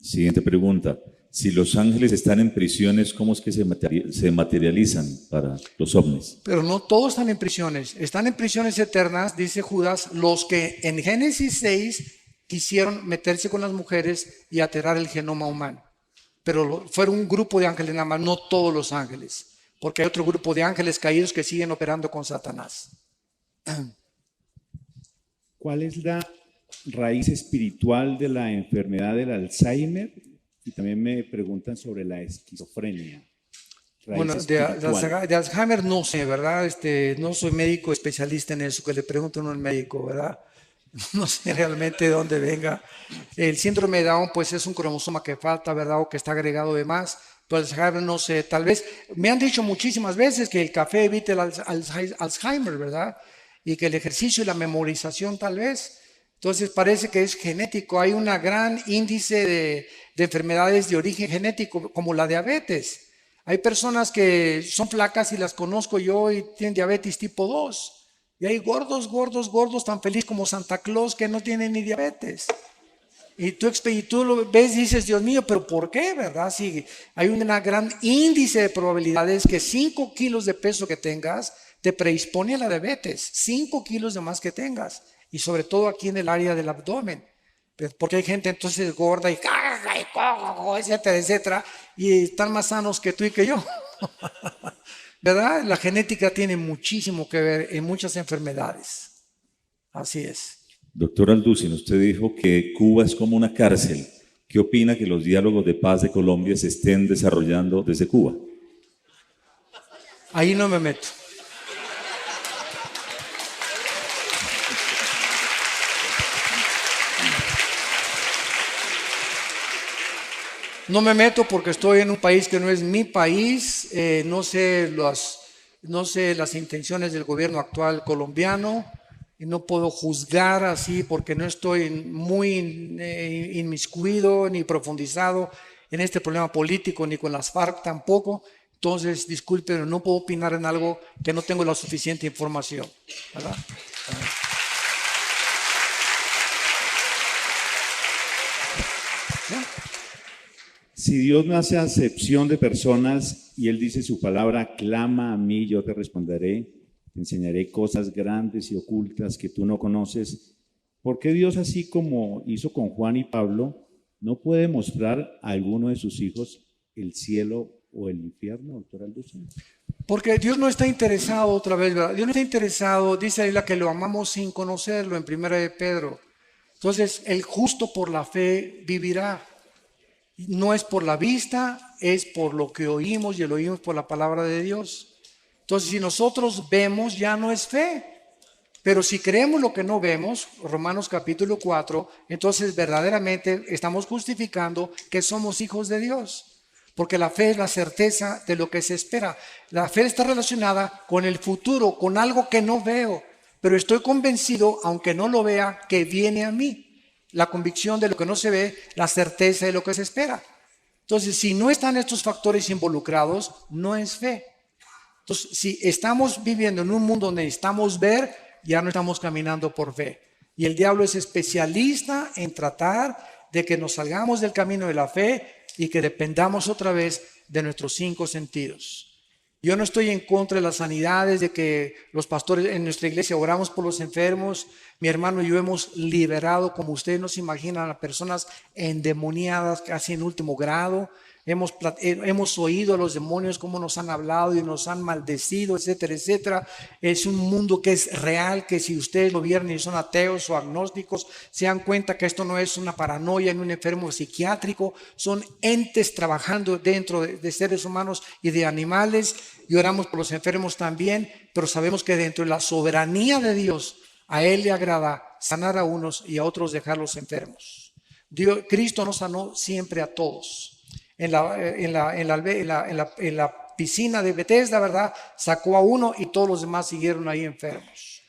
Siguiente pregunta. Si los ángeles están en prisiones, ¿cómo es que se materializan para los ovnis? Pero no todos están en prisiones. Están en prisiones eternas, dice Judas, los que en Génesis 6 quisieron meterse con las mujeres y alterar el genoma humano. Pero fueron un grupo de ángeles nada más, no todos los ángeles. Porque hay otro grupo de ángeles caídos que siguen operando con Satanás. ¿Cuál es la raíz espiritual de la enfermedad del Alzheimer? Y también me preguntan sobre la esquizofrenia. Bueno, raíz de espiritual. de Alzheimer no sé, ¿verdad? No soy médico especialista en eso, que le pregunten al médico, ¿verdad? No sé realmente de dónde venga. El síndrome de Down, pues es un cromosoma que falta, ¿verdad? O que está agregado de más. Pero Alzheimer no sé, tal vez, me han dicho muchísimas veces que el café evita el Alzheimer, ¿verdad? Y que el ejercicio y la memorización tal vez. Entonces parece que es genético. Hay un gran índice de enfermedades de origen genético, como la diabetes. Hay personas que son flacas y las conozco yo y tienen diabetes tipo 2. Y hay gordos, gordos, gordos, tan feliz como Santa Claus que no tienen ni diabetes. Y tú lo ves y dices, Dios mío, pero ¿por qué, verdad? Si hay un gran índice de probabilidades que 5 kilos de peso que tengas te predispone a la diabetes, 5 kilos de más que tengas, y sobre todo aquí en el área del abdomen. Porque hay gente entonces gorda y etcétera, etcétera, y están más sanos que tú y que yo. ¿Verdad? La genética tiene muchísimo que ver en muchas enfermedades. Así es. Doctor Alducin, usted dijo que Cuba es como una cárcel. ¿Qué opina que los diálogos de paz de Colombia se estén desarrollando desde Cuba? Ahí no me meto. No me meto porque estoy en un país que no es mi país. No sé las intenciones del gobierno actual colombiano y no puedo juzgar así porque no estoy muy inmiscuido ni profundizado en este problema político ni con las FARC tampoco. Entonces, disculpen, no puedo opinar en algo que no tengo la suficiente información, ¿verdad? ¿Ya? Si Dios no hace acepción de personas y Él dice su palabra, clama a mí, yo te responderé, te enseñaré cosas grandes y ocultas que tú no conoces. ¿Por qué Dios, así como hizo con Juan y Pablo, no puede mostrar a alguno de sus hijos el cielo o el infierno, doctor Alducin? Porque Dios no está interesado otra vez, ¿verdad? Dios no está interesado, dice ahí la que lo amamos sin conocerlo en 1 de Pedro. Entonces, el justo por la fe vivirá. No es por la vista, es por lo que oímos y lo oímos por la palabra de Dios. Entonces, si nosotros vemos, ya no es fe. Pero si creemos lo que no vemos, Romanos capítulo 4, entonces verdaderamente estamos justificando que somos hijos de Dios. Porque la fe es la certeza de lo que se espera. La fe está relacionada con el futuro, con algo que no veo. Pero estoy convencido, aunque no lo vea, que viene a mí. La convicción de lo que no se ve, la certeza de lo que se espera. Entonces, si no están estos factores involucrados, no es fe. Entonces, si estamos viviendo en un mundo donde necesitamos ver, ya no estamos caminando por fe. Y el diablo es especialista en tratar de que nos salgamos del camino de la fe y que dependamos otra vez de nuestros 5 sentidos. Yo no estoy en contra de las sanidades, de que los pastores en nuestra iglesia oramos por los enfermos. Mi hermano y yo hemos liberado, como ustedes no se imaginan, a personas endemoniadas casi en último grado. Hemos oído a los demonios cómo nos han hablado y nos han maldecido, etcétera, etcétera. Es un mundo que es real, que si ustedes lo vieron y son ateos o agnósticos, se dan cuenta que esto no es una paranoia en un enfermo psiquiátrico, son entes trabajando dentro de seres humanos y de animales, y oramos por los enfermos también, pero sabemos que dentro de la soberanía de Dios, a Él le agrada sanar a unos y a otros dejarlos enfermos. Cristo nos sanó siempre a todos. En la piscina de Bethesda, ¿verdad? Sacó a uno y todos los demás siguieron ahí enfermos.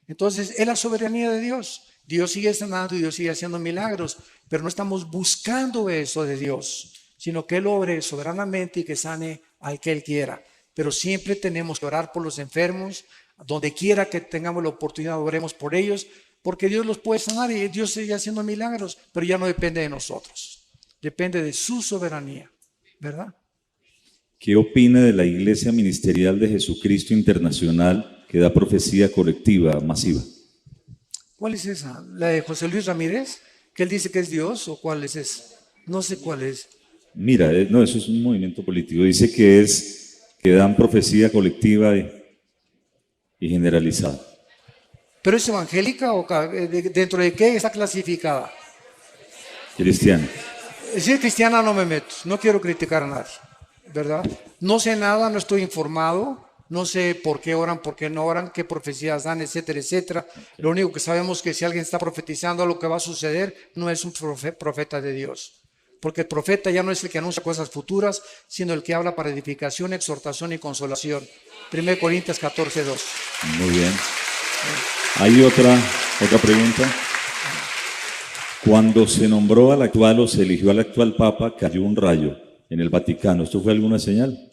Entonces, es la soberanía de Dios. Dios sigue sanando y Dios sigue haciendo milagros, pero no estamos buscando eso de Dios, sino que Él obre soberanamente y que sane al que Él quiera. Pero siempre tenemos que orar por los enfermos, donde quiera que tengamos la oportunidad, oremos por ellos, porque Dios los puede sanar y Dios sigue haciendo milagros, pero ya no depende de nosotros. Depende de su soberanía, ¿verdad? ¿Qué opina de la Iglesia Ministerial de Jesucristo Internacional que da profecía colectiva masiva? ¿Cuál es esa? ¿La de José Luis Ramírez? ¿Que él dice que es Dios? ¿O cuál es esa? No sé cuál es. Mira, no, eso es un movimiento político. Dice que dan profecía colectiva y generalizada. ¿Pero es evangélica o dentro de qué está clasificada? Cristiana. Si es cristiana no me meto, no quiero criticar a nadie. ¿verdad? No sé nada, no estoy informado, no sé por qué oran, por qué no oran, qué profecías dan, etcétera, etcétera. Lo único que sabemos es que si alguien está profetizando lo que va a suceder, no es un profeta de Dios. Porque el profeta ya no es el que anuncia cosas futuras, sino el que habla para edificación, exhortación y consolación. 1 Corintios 14:2. Muy bien. Hay otra pregunta. Cuando se nombró al actual o se eligió al actual Papa, cayó un rayo en el Vaticano. ¿Esto fue alguna señal?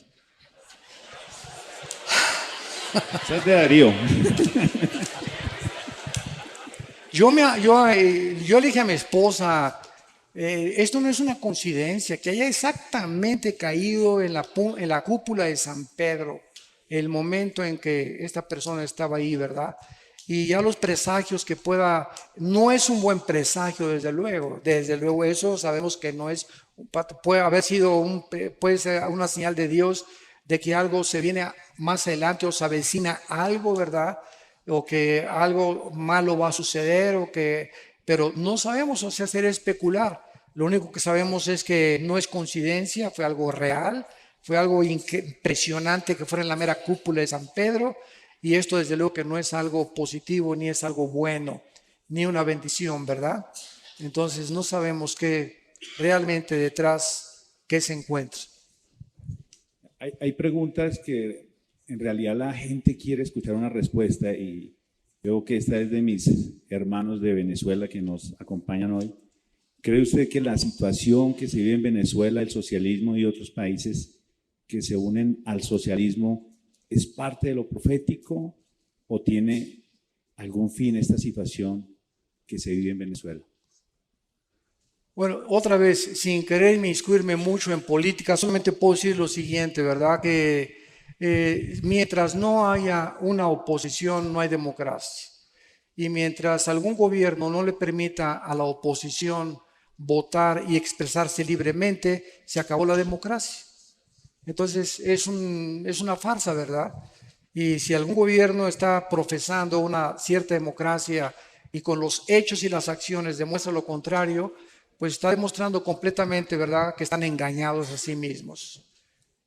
Esa es de Darío. Yo le dije a mi esposa, esto no es una coincidencia, que haya exactamente caído en la cúpula de San Pedro, el momento en que esta persona estaba ahí, ¿verdad? Y ya los presagios que no es un buen presagio, desde luego eso sabemos que no es, puede ser una señal de Dios de que algo se viene más adelante o se avecina algo, ¿verdad? O que algo malo va a suceder, pero no sabemos, o sea, hacer especular. Lo único que sabemos es que no es coincidencia, fue algo real, fue algo impresionante que fuera en la mera cúpula de San Pedro, y esto desde luego que no es algo positivo, ni es algo bueno, ni una bendición, ¿verdad? Entonces no sabemos qué realmente detrás, qué se encuentra. Hay preguntas que en realidad la gente quiere escuchar una respuesta y veo que esta es de mis hermanos de Venezuela que nos acompañan hoy. ¿Cree usted que la situación que se vive en Venezuela, el socialismo y otros países que se unen al socialismo es parte de lo profético o tiene algún fin esta situación que se vive en Venezuela? Bueno, otra vez, sin querer inmiscuirme mucho en política, solamente puedo decir lo siguiente, ¿verdad? Que mientras no haya una oposición, no hay democracia. Y mientras algún gobierno no le permita a la oposición votar y expresarse libremente, se acabó la democracia. Entonces es una farsa, ¿verdad? Y si algún gobierno está profesando una cierta democracia y con los hechos y las acciones demuestra lo contrario, pues está demostrando completamente, ¿verdad?, que están engañados a sí mismos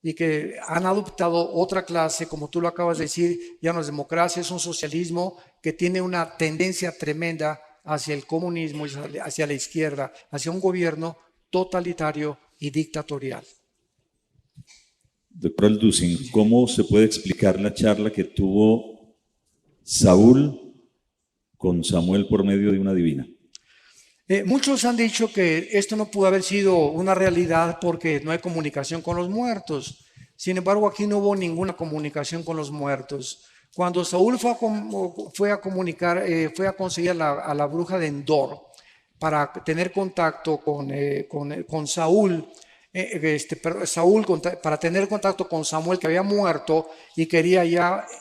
y que han adoptado otra clase, como tú lo acabas de decir, ya no es democracia, es un socialismo que tiene una tendencia tremenda hacia el comunismo, hacia la izquierda, hacia un gobierno totalitario y dictatorial. Doctor Alducin, ¿cómo se puede explicar la charla que tuvo Saúl con Samuel por medio de una divina? Muchos han dicho que esto no pudo haber sido una realidad porque no hay comunicación con los muertos. Sin embargo, aquí no hubo ninguna comunicación con los muertos. Cuando Saúl fue a conseguir a la bruja de Endor para tener contacto con Saúl, para tener contacto con Samuel que había muerto y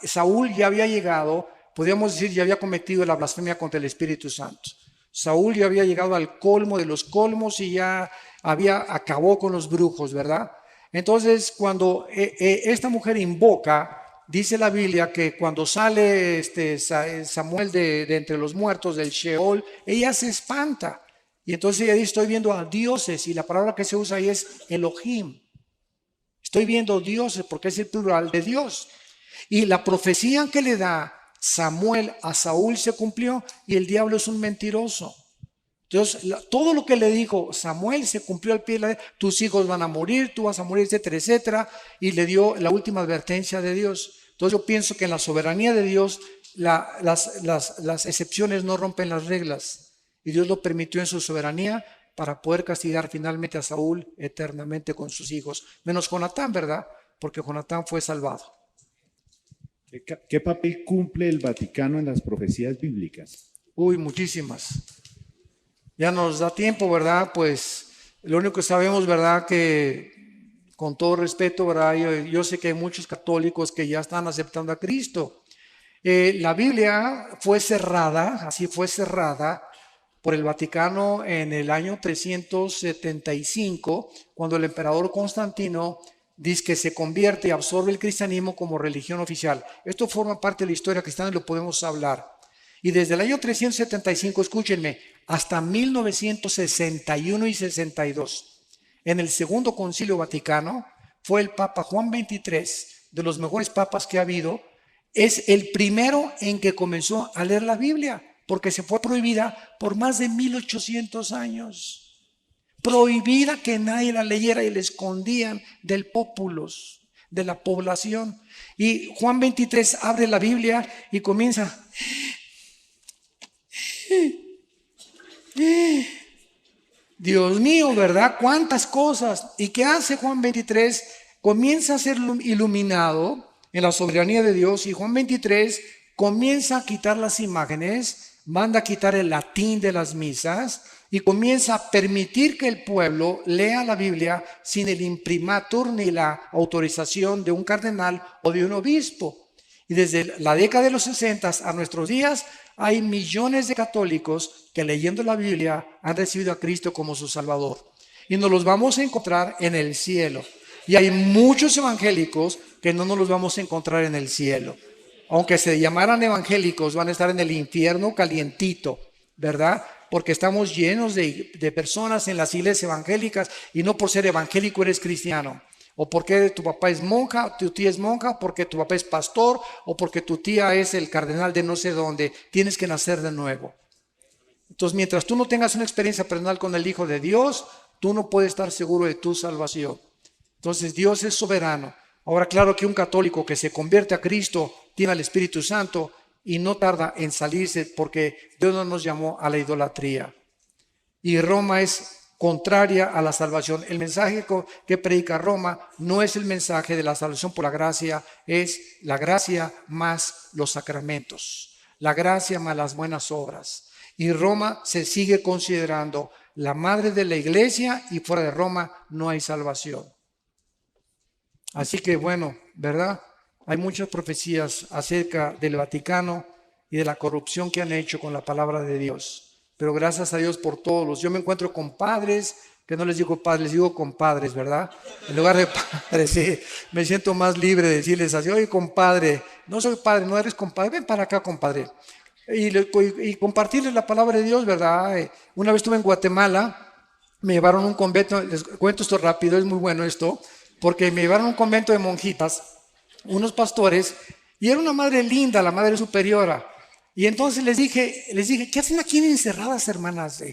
Saúl ya había llegado, podríamos decir, ya había cometido la blasfemia contra el Espíritu Santo. Saúl ya había llegado al colmo de los colmos y ya acabó con los brujos, ¿verdad? Entonces, cuando esta mujer invoca, dice la Biblia que cuando sale Samuel de entre los muertos del Sheol, ella se espanta. Y entonces ella dice, estoy viendo a dioses, y la palabra que se usa ahí es Elohim. Estoy viendo dioses porque es el plural de Dios. Y la profecía que le da Samuel a Saúl se cumplió y el diablo es un mentiroso. Entonces, todo lo que le dijo Samuel se cumplió al pie de la letra. Tus hijos van a morir, tú vas a morir, etcétera, etcétera. Y le dio la última advertencia de Dios. Entonces yo pienso que en la soberanía de Dios las excepciones no rompen las reglas. Y Dios lo permitió en su soberanía para poder castigar finalmente a Saúl eternamente con sus hijos. Menos Jonatán, ¿verdad? Porque Jonatán fue salvado. ¿Qué papel cumple el Vaticano en las profecías bíblicas? Uy, muchísimas. Ya nos da tiempo, ¿verdad? Pues lo único que sabemos, ¿verdad? Que con todo respeto, ¿verdad? Yo sé que hay muchos católicos que ya están aceptando a Cristo. La Biblia fue cerrada, así fue cerrada por el Vaticano en el año 375, cuando el emperador Constantino dice que se convierte y absorbe el cristianismo como religión oficial. Esto forma parte de la historia cristiana y lo podemos hablar. Y desde el año 375, escúchenme, hasta 1961 y 62, en el Segundo Concilio Vaticano, fue el Papa Juan XXIII, de los mejores papas que ha habido. Es el primero en que comenzó a leer la Biblia, porque se fue prohibida por más de 1800 años. Prohibida, que nadie la leyera, y la escondían del populus, de la población. Y Juan 23 abre la Biblia y comienza. Dios mío, ¿verdad? ¿Cuántas cosas? ¿Y qué hace Juan 23? Comienza a ser iluminado en la soberanía de Dios, y Juan 23 comienza a quitar las imágenes, manda a quitar el latín de las misas y comienza a permitir que el pueblo lea la Biblia sin el imprimatur ni la autorización de un cardenal o de un obispo. Y desde la década de los 60 a nuestros días hay millones de católicos que, leyendo la Biblia, han recibido a Cristo como su Salvador. Y nos los vamos a encontrar en el cielo. Y hay muchos evangélicos que no nos los vamos a encontrar en el cielo. Aunque se llamaran evangélicos, van a estar en el infierno calientito, ¿verdad? Porque estamos llenos de personas en las iglesias evangélicas, y no por ser evangélico eres cristiano. O porque tu papá es monja, tu tía es monja, porque tu papá es pastor, o porque tu tía es el cardenal de no sé dónde. Tienes que nacer de nuevo. Entonces, mientras tú no tengas una experiencia personal con el Hijo de Dios, tú no puedes estar seguro de tu salvación. Entonces, Dios es soberano. Ahora, claro que un católico que se convierte a Cristo tiene al Espíritu Santo y no tarda en salirse, porque Dios no nos llamó a la idolatría. Y Roma es contraria a la salvación. El mensaje que predica Roma no es el mensaje de la salvación por la gracia, es la gracia más los sacramentos, la gracia más las buenas obras. Y Roma se sigue considerando la madre de la iglesia, y fuera de Roma no hay salvación. Así que bueno, ¿verdad? Hay muchas profecías acerca del Vaticano y de la corrupción que han hecho con la palabra de Dios. Pero gracias a Dios por todos. Yo me encuentro con padres, que no les digo padres, les digo compadres, ¿verdad? En lugar de padres, sí, me siento más libre de decirles así: oye, compadre, no soy padre, no eres compadre, ven para acá, compadre. Y compartirles la palabra de Dios, ¿verdad? Una vez estuve en Guatemala, me llevaron a un convento, les cuento esto rápido, es muy bueno esto, porque me llevaron a un convento de monjitas, unos pastores, y era una madre linda, la madre superiora. Y entonces les dije, ¿qué hacen aquí encerradas, hermanas?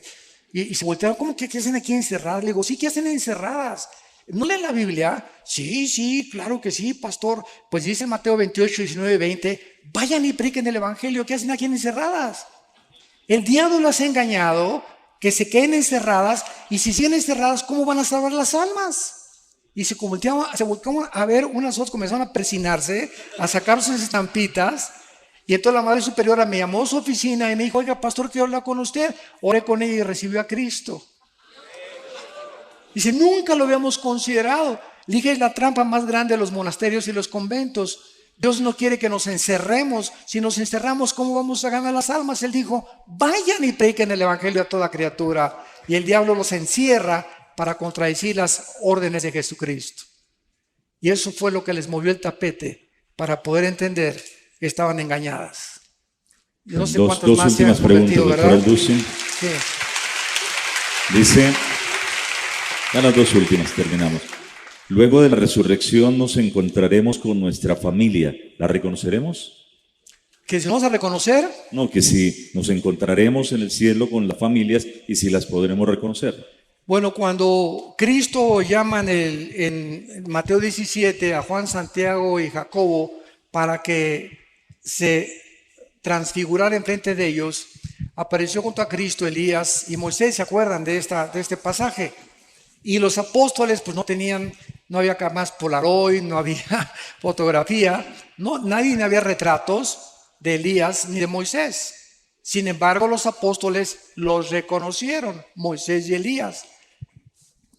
Y se voltearon, ¿cómo que qué hacen aquí encerradas? Le digo, sí, ¿qué hacen encerradas? ¿No leen la Biblia? Sí, claro que sí, pastor. Pues dice Mateo 28, 19, 20, vayan y prediquen el evangelio. ¿Qué hacen aquí encerradas? El diablo las ha engañado, que se queden encerradas, y si siguen encerradas, ¿cómo van a salvar las almas? Y se volteaban a ver, unas otras comenzaron a persinarse, a sacar sus estampitas. Y entonces la madre superiora me llamó a su oficina y me dijo: oiga, pastor, quiero hablar con usted. Oré con ella y recibió a Cristo. Dice, nunca lo habíamos considerado. Le dije, es la trampa más grande de los monasterios y los conventos. Dios no quiere que nos encerremos. Si nos encerramos, ¿cómo vamos a ganar las almas? Él dijo, vayan y prediquen el evangelio a toda criatura. Y el diablo los encierra para contradecir las órdenes de Jesucristo. Y eso fue lo que les movió el tapete, para poder entender que estaban engañadas. Yo no sé cuántas dos más se han últimas preguntas, convertido, doctor ¿verdad? Alducin. Sí. Dice, ya las dos últimas, terminamos. Luego de la resurrección nos encontraremos con nuestra familia. ¿La reconoceremos? ¿Que si vamos a reconocer? No, que si nos encontraremos en el cielo con las familias y si las podremos reconocer. Bueno, cuando Cristo llama en Mateo 17 a Juan, Santiago y Jacobo para que se transfigurara enfrente de ellos, apareció junto a Cristo Elías y Moisés. ¿Se acuerdan de este pasaje? Y los apóstoles pues no había más Polaroid, no había fotografía, nadie había retratos de Elías ni de Moisés. Sin embargo, los apóstoles los reconocieron, Moisés y Elías.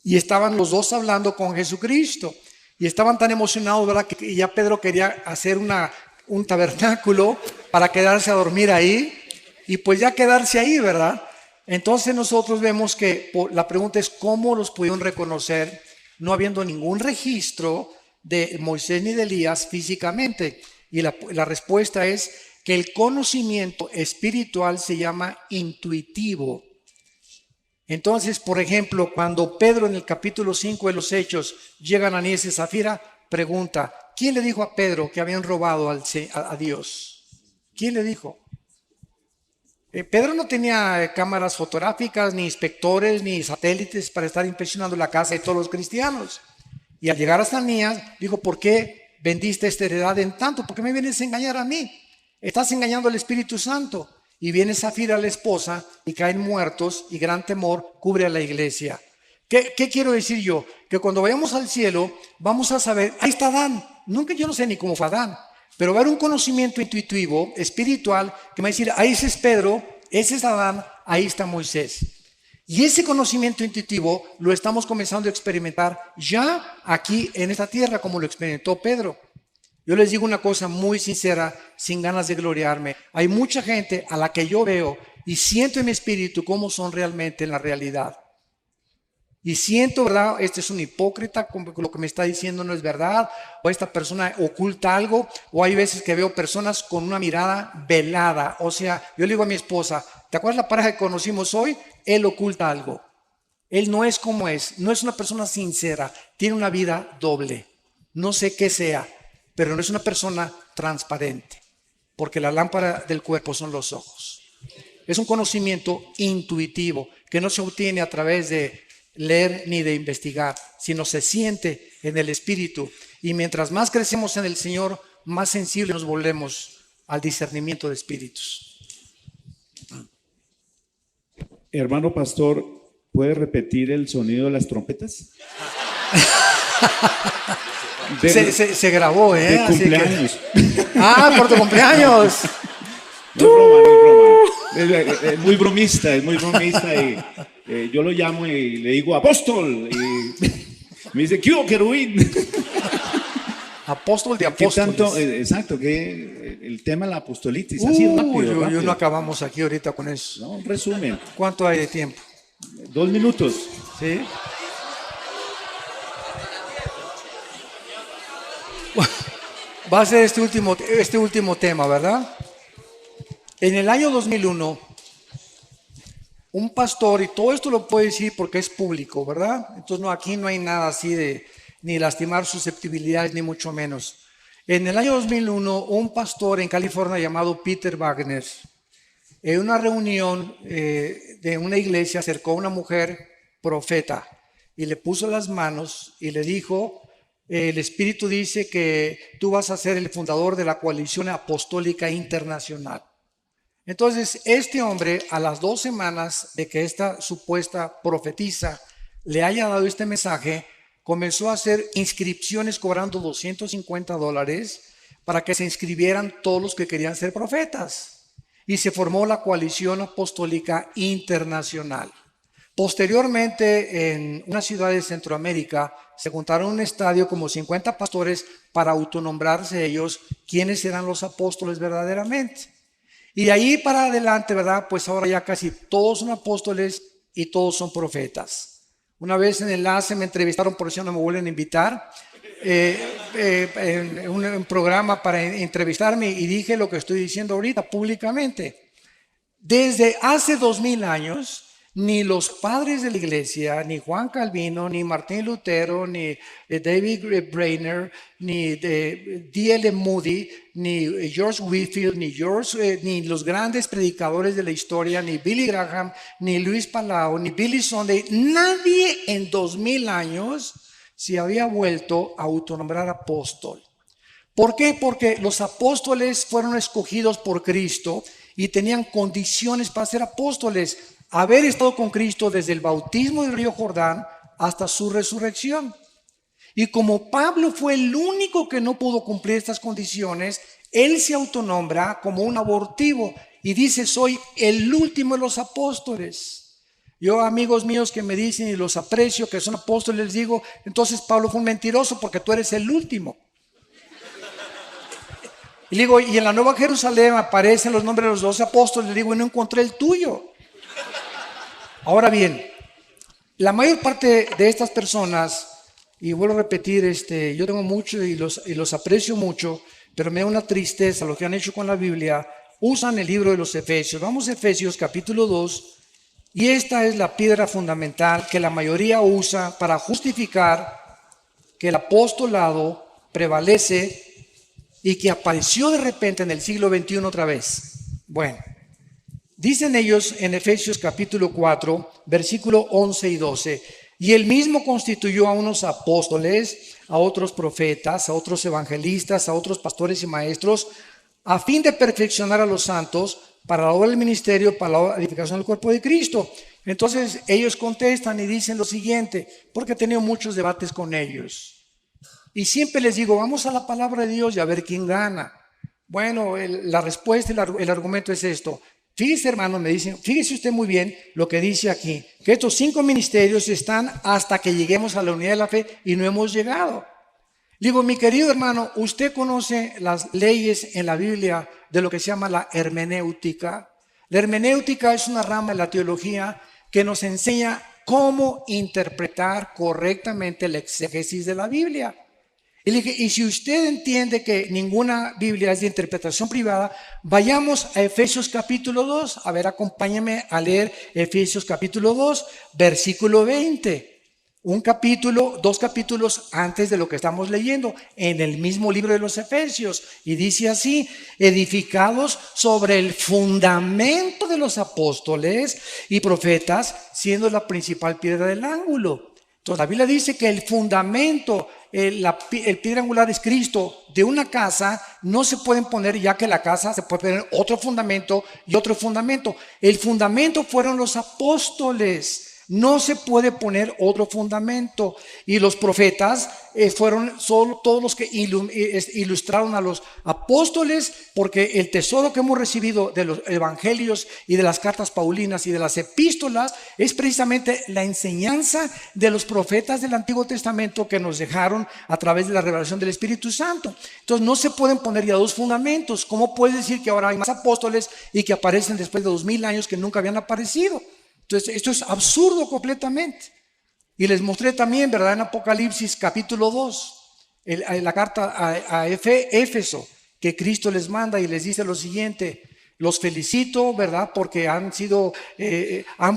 Y estaban los dos hablando con Jesucristo. Y estaban tan emocionados, ¿verdad?, que ya Pedro quería hacer un tabernáculo para quedarse a dormir ahí. Y pues ya quedarse ahí, ¿verdad? Entonces nosotros vemos que la pregunta es ¿cómo los pudieron reconocer no habiendo ningún registro de Moisés ni de Elías físicamente? Y la respuesta es que el conocimiento espiritual se llama intuitivo. Entonces, por ejemplo, cuando Pedro en el capítulo 5 de los Hechos llega a Ananías y Zafira, pregunta, ¿quién le dijo a Pedro que habían robado a Dios? ¿Quién le dijo? Pedro no tenía cámaras fotográficas, ni inspectores, ni satélites para estar inspeccionando la casa de todos los cristianos. Y al llegar a Ananías, dijo, ¿por qué vendiste esta heredad en tanto? ¿Por qué me vienes a engañar a mí? Estás engañando al Espíritu Santo. Y viene Zafira, la esposa, y caen muertos, y gran temor cubre a la iglesia. ¿Qué quiero decir yo? Que cuando vayamos al cielo, vamos a saber, ahí está Adán. Nunca, yo no sé ni cómo fue Adán, pero va a haber un conocimiento intuitivo, espiritual, que me va a decir, ahí ese es Pedro, ese es Adán, ahí está Moisés. Y ese conocimiento intuitivo lo estamos comenzando a experimentar ya aquí en esta tierra, como lo experimentó Pedro. Yo les digo una cosa muy sincera, sin ganas de gloriarme. Hay mucha gente a la que yo veo y siento en mi espíritu cómo son realmente en la realidad. Y siento, ¿verdad? Este es un hipócrita, lo que me está diciendo no es verdad, o esta persona oculta algo, o hay veces que veo personas con una mirada velada. O sea, yo le digo a mi esposa, ¿te acuerdas la pareja que conocimos hoy? Él oculta algo. Él no es como es, no es una persona sincera, tiene una vida doble. No sé qué sea, pero no es una persona transparente, porque la lámpara del cuerpo son los ojos. Es un conocimiento intuitivo que no se obtiene a través de leer ni de investigar, sino se siente en el espíritu. Y mientras más crecemos en el Señor, más sensibles nos volvemos al discernimiento de espíritus. Hermano pastor, ¿puede repetir el sonido de las trompetas? Se grabó, ¿eh? De cumpleaños. Por tu cumpleaños. No es broma, no es broma. Es muy bromista y yo lo llamo y le digo apóstol y me dice ¿qué hubo, querubín? Apóstol de ¿Qué apóstoles. tanto? Exacto, que el tema de la apostolitis, así rápido. Yo no acabamos aquí ahorita con eso. No, un resumen. ¿Cuánto hay de tiempo? 2 minutos. ¿Sí? Va a ser este último tema, ¿verdad? En el año 2001, un pastor, y todo esto lo puedo decir porque es público, ¿verdad? Entonces aquí no hay nada así de ni lastimar susceptibilidades, ni mucho menos. En el año 2001, un pastor en California llamado Peter Wagner, en una reunión de una iglesia, acercó a una mujer profeta y le puso las manos y le dijo, el Espíritu dice que tú vas a ser el fundador de la Coalición Apostólica Internacional. Entonces, este hombre, a las 2 semanas de que esta supuesta profetisa le haya dado este mensaje, comenzó a hacer inscripciones cobrando $250 para que se inscribieran todos los que querían ser profetas. Y se formó la Coalición Apostólica Internacional. Posteriormente, en una ciudad de Centroamérica, se juntaron en un estadio como 50 pastores para autonombrarse ellos quiénes eran los apóstoles verdaderamente. Y de ahí para adelante, ¿verdad? Pues ahora ya casi todos son apóstoles y todos son profetas. Una vez en Enlace me entrevistaron, por eso no me vuelven a invitar, en un programa para entrevistarme y dije lo que estoy diciendo ahorita públicamente. Desde hace 2000 años, ni los padres de la iglesia, ni Juan Calvino, ni Martín Lutero, ni David Brainerd, ni D.L. Moody, ni George Whitefield, ni los grandes predicadores de la historia, ni Billy Graham, ni Luis Palau, ni Billy Sunday, nadie en 2000 años se había vuelto a autonombrar apóstol. ¿Por qué? Porque los apóstoles fueron escogidos por Cristo y tenían condiciones para ser apóstoles. Haber estado con Cristo desde el bautismo del río Jordán hasta su resurrección. Y como Pablo fue el único que no pudo cumplir estas condiciones, él se autonombra como un abortivo y dice, soy el último de los apóstoles. Yo, amigos míos que me dicen y los aprecio, que son apóstoles, les digo, entonces Pablo fue un mentiroso porque tú eres el último. Y digo, y en la Nueva Jerusalén aparecen los nombres de los 12 apóstoles, le digo, y no encontré el tuyo. Ahora bien, la mayor parte de estas personas, y vuelvo a repetir, yo tengo mucho y los aprecio mucho, pero me da una tristeza lo que han hecho con la Biblia, usan el libro de los Efesios. Vamos a Efesios capítulo 2 Y esta es la piedra fundamental que la mayoría usa para justificar que el apostolado prevalece y que apareció de repente en el siglo XXI otra vez. Bueno, dicen ellos en Efesios capítulo 4, versículo 11 y 12, y él mismo constituyó a unos apóstoles, a otros profetas, a otros evangelistas, a otros pastores y maestros, a fin de perfeccionar a los santos para la obra del ministerio, para la edificación del cuerpo de Cristo. Entonces ellos contestan y dicen lo siguiente, porque he tenido muchos debates con ellos. Y siempre les digo, vamos a la palabra de Dios y a ver quién gana. Bueno, la respuesta, el argumento es esto. Fíjese, hermano, me dicen, fíjese usted muy bien lo que dice aquí, que estos 5 ministerios están hasta que lleguemos a la unidad de la fe y no hemos llegado. Digo, mi querido hermano, usted conoce las leyes en la Biblia de lo que se llama la hermenéutica. La hermenéutica es una rama de la teología que nos enseña cómo interpretar correctamente la exégesis de la Biblia. Y le dije, y si usted entiende que ninguna Biblia es de interpretación privada, vayamos a Efesios capítulo 2. A ver, acompáñame a leer Efesios capítulo 2, versículo 20. Un capítulo, 2 capítulos antes de lo que estamos leyendo, en el mismo libro de los Efesios. Y dice así, edificados sobre el fundamento de los apóstoles y profetas, siendo la principal piedra del ángulo. Entonces la Biblia dice que el fundamento, el piedra angular es Cristo. De una casa no se pueden poner, ya que la casa se puede poner otro fundamento y otro fundamento. El fundamento fueron los apóstoles. No se puede poner otro fundamento. Y los profetas fueron solo todos los que ilustraron a los apóstoles, porque el tesoro que hemos recibido de los evangelios y de las cartas paulinas y de las epístolas es precisamente la enseñanza de los profetas del Antiguo Testamento que nos dejaron a través de la revelación del Espíritu Santo. Entonces no se pueden poner ya 2 fundamentos. ¿Cómo puedes decir que ahora hay más apóstoles y que aparecen después de 2000 años que nunca habían aparecido? Entonces, esto es absurdo completamente. Y les mostré también, ¿verdad? En Apocalipsis capítulo 2, la carta a Éfeso, que Cristo les manda y les dice lo siguiente: los felicito, ¿verdad? Porque han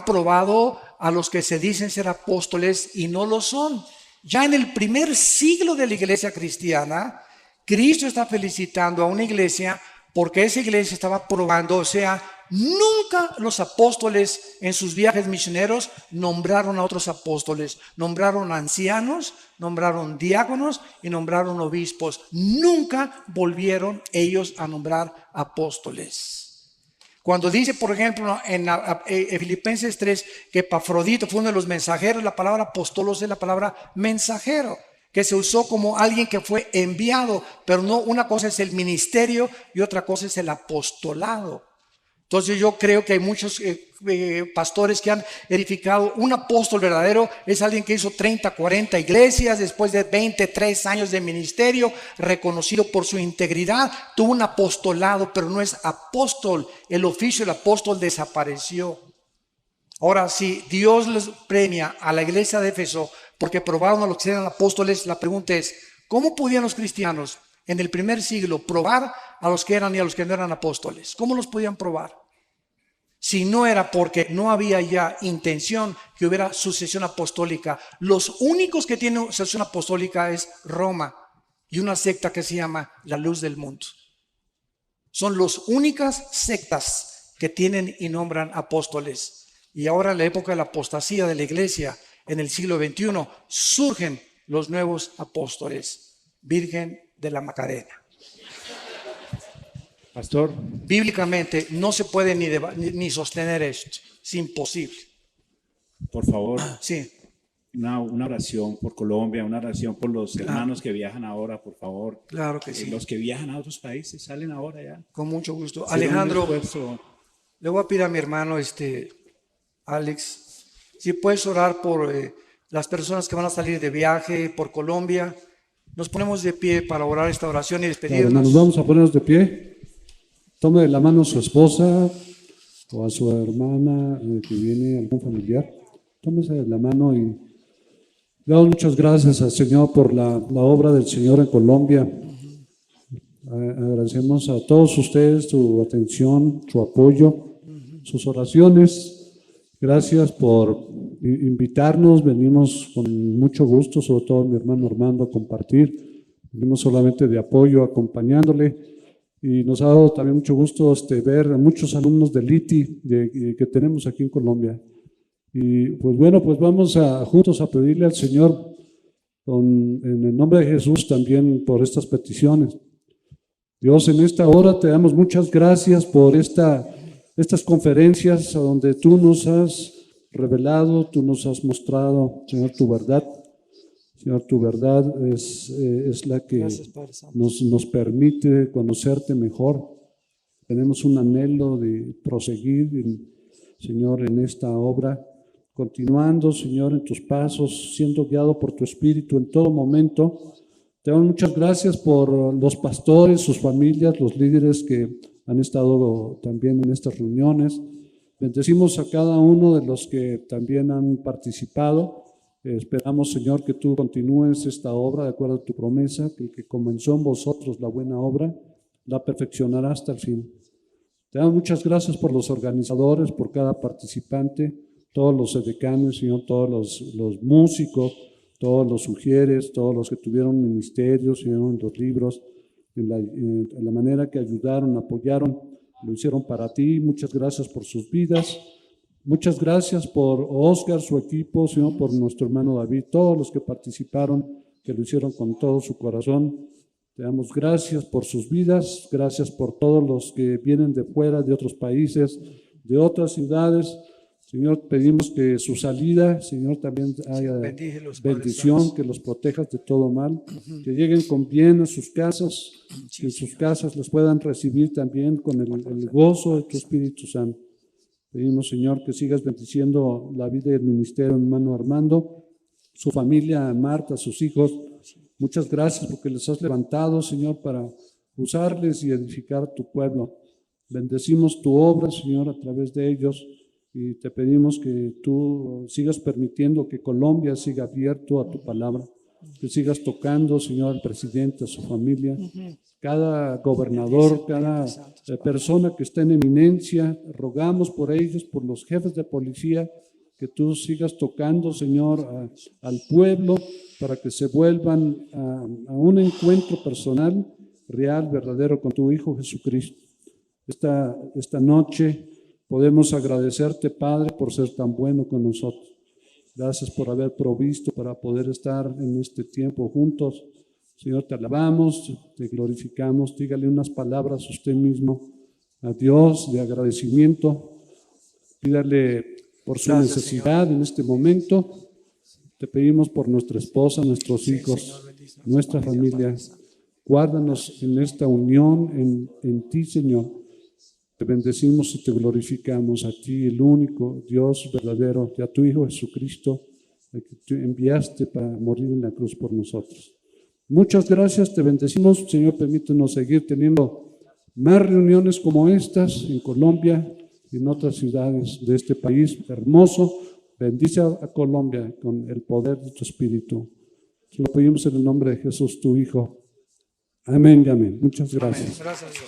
probado a los que se dicen ser apóstoles y no lo son. Ya en el primer siglo de la iglesia cristiana, Cristo está felicitando a una iglesia porque esa iglesia estaba probando, o sea, nunca los apóstoles en sus viajes misioneros nombraron a otros apóstoles. Nombraron ancianos, nombraron diáconos y nombraron obispos. Nunca volvieron ellos a nombrar apóstoles. Cuando dice, por ejemplo, en Filipenses 3, que Epafrodito fue uno de los mensajeros, la palabra apostolos es la palabra mensajero, que se usó como alguien que fue enviado, pero no, una cosa es el ministerio y otra cosa es el apostolado. Entonces yo creo que hay muchos pastores que han edificado. Un apóstol verdadero es alguien que hizo 30, 40 iglesias después de 23 años de ministerio, reconocido por su integridad, tuvo un apostolado, pero no es apóstol. El oficio del apóstol desapareció. Ahora, si Dios les premia a la iglesia de Éfeso porque probaron a los que eran apóstoles, la pregunta es, ¿cómo podían los cristianos en el primer siglo probar a los que eran y a los que no eran apóstoles? ¿Cómo los podían probar? Si no era porque no había ya intención que hubiera sucesión apostólica. Los únicos que tienen sucesión apostólica es Roma y una secta que se llama la Luz del Mundo. Son las únicas sectas que tienen y nombran apóstoles. Y ahora en la época de la apostasía de la iglesia, en el siglo XXI, surgen los nuevos apóstoles. Virgen de la Macarena. Pastor, Bíblicamente no se puede ni sostener esto. Es imposible. por favor, Sí, una oración por Colombia, una oración por los hermanos que viajan ahora, por favor. claro que sí. Los que viajan a otros países salen ahora ya. Con mucho gusto. Será un Alejandro, esfuerzo. le voy a pedir a mi hermano, Alex, si puedes orar por las personas que van a salir de viaje, por Colombia. Nos ponemos de pie para orar esta oración y Claro, despedirnos. hermanos, vamos a ponernos de pie. Tome de la mano a su esposa o a su hermana que viene, algún familiar. Tómese de la mano y le damos muchas gracias al Señor por la obra del Señor en Colombia. Agradecemos a todos ustedes su atención, su apoyo, sus oraciones. Gracias por invitarnos. Venimos con mucho gusto, sobre todo mi hermano Armando, a compartir. Venimos solamente de apoyo, acompañándole. Y nos ha dado también mucho gusto ver a muchos alumnos del ITI que tenemos aquí en Colombia. Y pues bueno, pues vamos juntos a pedirle al Señor en el nombre de Jesús también por estas peticiones. Dios, en esta hora te damos muchas gracias por estas conferencias a donde tú nos has revelado, tú nos has mostrado, Señor, tu verdad. Señor, tu verdad es la que nos permite conocerte mejor. Tenemos un anhelo de proseguir, Señor, en esta obra, continuando, Señor, en tus pasos, siendo guiado por tu Espíritu en todo momento. Te damos muchas gracias por los pastores, sus familias, los líderes que han estado también en estas reuniones. Bendecimos a cada uno de los que también han participado. Esperamos, Señor, que tú continúes esta obra de acuerdo a tu promesa, que el que comenzó en vosotros la buena obra, la perfeccionará hasta el fin. Te damos muchas gracias por los organizadores, por cada participante, todos los edecanes, Señor, todos los músicos, todos los sugieres, todos los que tuvieron ministerios, Señor, en los libros, en la manera que ayudaron, apoyaron, lo hicieron para ti. Muchas gracias por sus vidas. Muchas gracias por Oscar, su equipo, Señor, por nuestro hermano David, todos los que participaron, que lo hicieron con todo su corazón. Te damos gracias por sus vidas, gracias por todos los que vienen de fuera, de otros países, de otras ciudades. Señor, pedimos que su salida, Señor, también haya bendición, que los protejas de todo mal, que lleguen con bien a sus casas, que en sus casas los puedan recibir también con el gozo de tu Espíritu Santo. Pedimos, Señor, que sigas bendiciendo la vida y el ministerio de mi hermano Armando, su familia, Marta, sus hijos. Muchas gracias porque les has levantado, Señor, para usarles y edificar tu pueblo. Bendecimos tu obra, Señor, a través de ellos. Y te pedimos que tú sigas permitiendo que Colombia siga abierto a tu palabra, que sigas tocando, Señor, al presidente, a su familia, cada gobernador, cada persona que está en eminencia. Rogamos por ellos, por los jefes de policía, que tú sigas tocando, Señor, al pueblo para que se vuelvan a un encuentro personal, real, verdadero con tu Hijo Jesucristo. Esta noche podemos agradecerte, Padre, por ser tan bueno con nosotros. Gracias por haber provisto para poder estar en este tiempo juntos. Señor, te alabamos, te glorificamos. Dígale unas palabras a usted mismo, a Dios, de agradecimiento. Pídale por su necesidad en este momento. Te pedimos por nuestra esposa, nuestros hijos, nuestra familia. Guárdanos en esta unión en ti, Señor. Te bendecimos y te glorificamos a ti, el único Dios verdadero, y a tu Hijo Jesucristo, al que tú enviaste para morir en la cruz por nosotros. Muchas gracias, te bendecimos. Señor, permítenos seguir teniendo más reuniones como estas en Colombia y en otras ciudades de este país hermoso. Bendice a Colombia con el poder de tu Espíritu. Te lo pedimos en el nombre de Jesús, tu Hijo. Amén y amén. Muchas gracias. Amén. Gracias a Dios.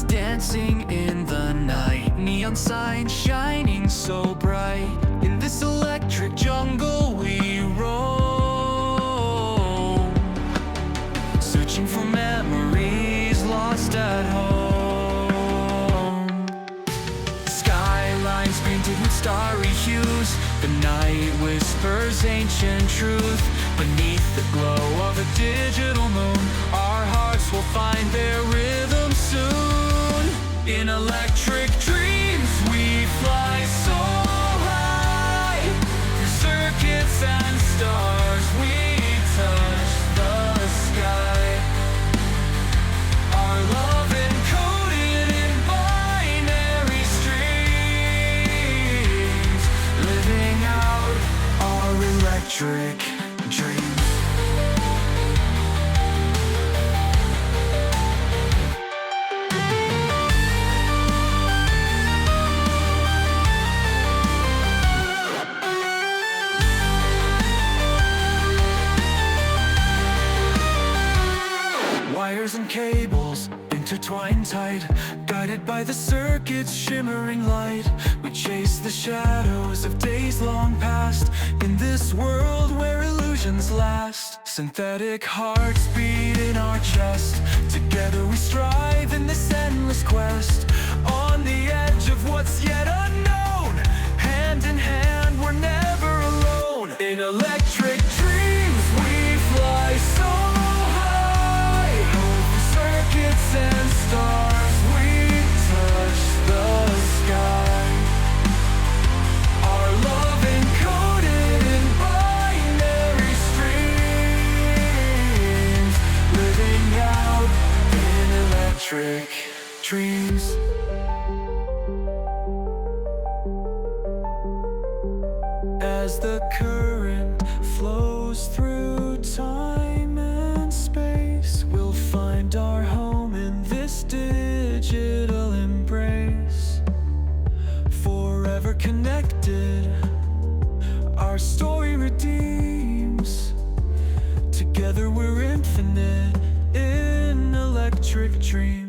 Dancing in the night, neon signs shining so bright. In this electric jungle we roam, searching for memories lost at home. Skylines painted with starry hues, the night whispers ancient truth. Beneath the glow of a digital moon, our hearts will find their rhythm soon. In electric dreams we fly so high, through circuits and stars we touch the intertwined tight, guided by the circuit's shimmering light. We chase the shadows of days long past, in this world where illusions last. Synthetic hearts beat in our chest, together we strive in this endless quest. On the edge of what's yet unknown, hand in hand we're never alone. In electric dreams we fly so high, over circuits and stars we touch the sky. Our love encoded in binary streams, living out in electric dreams. As the current flows through time and space, we'll find our home in this digital embrace. Forever connected, our story redeems. Together we're infinite in electric dreams.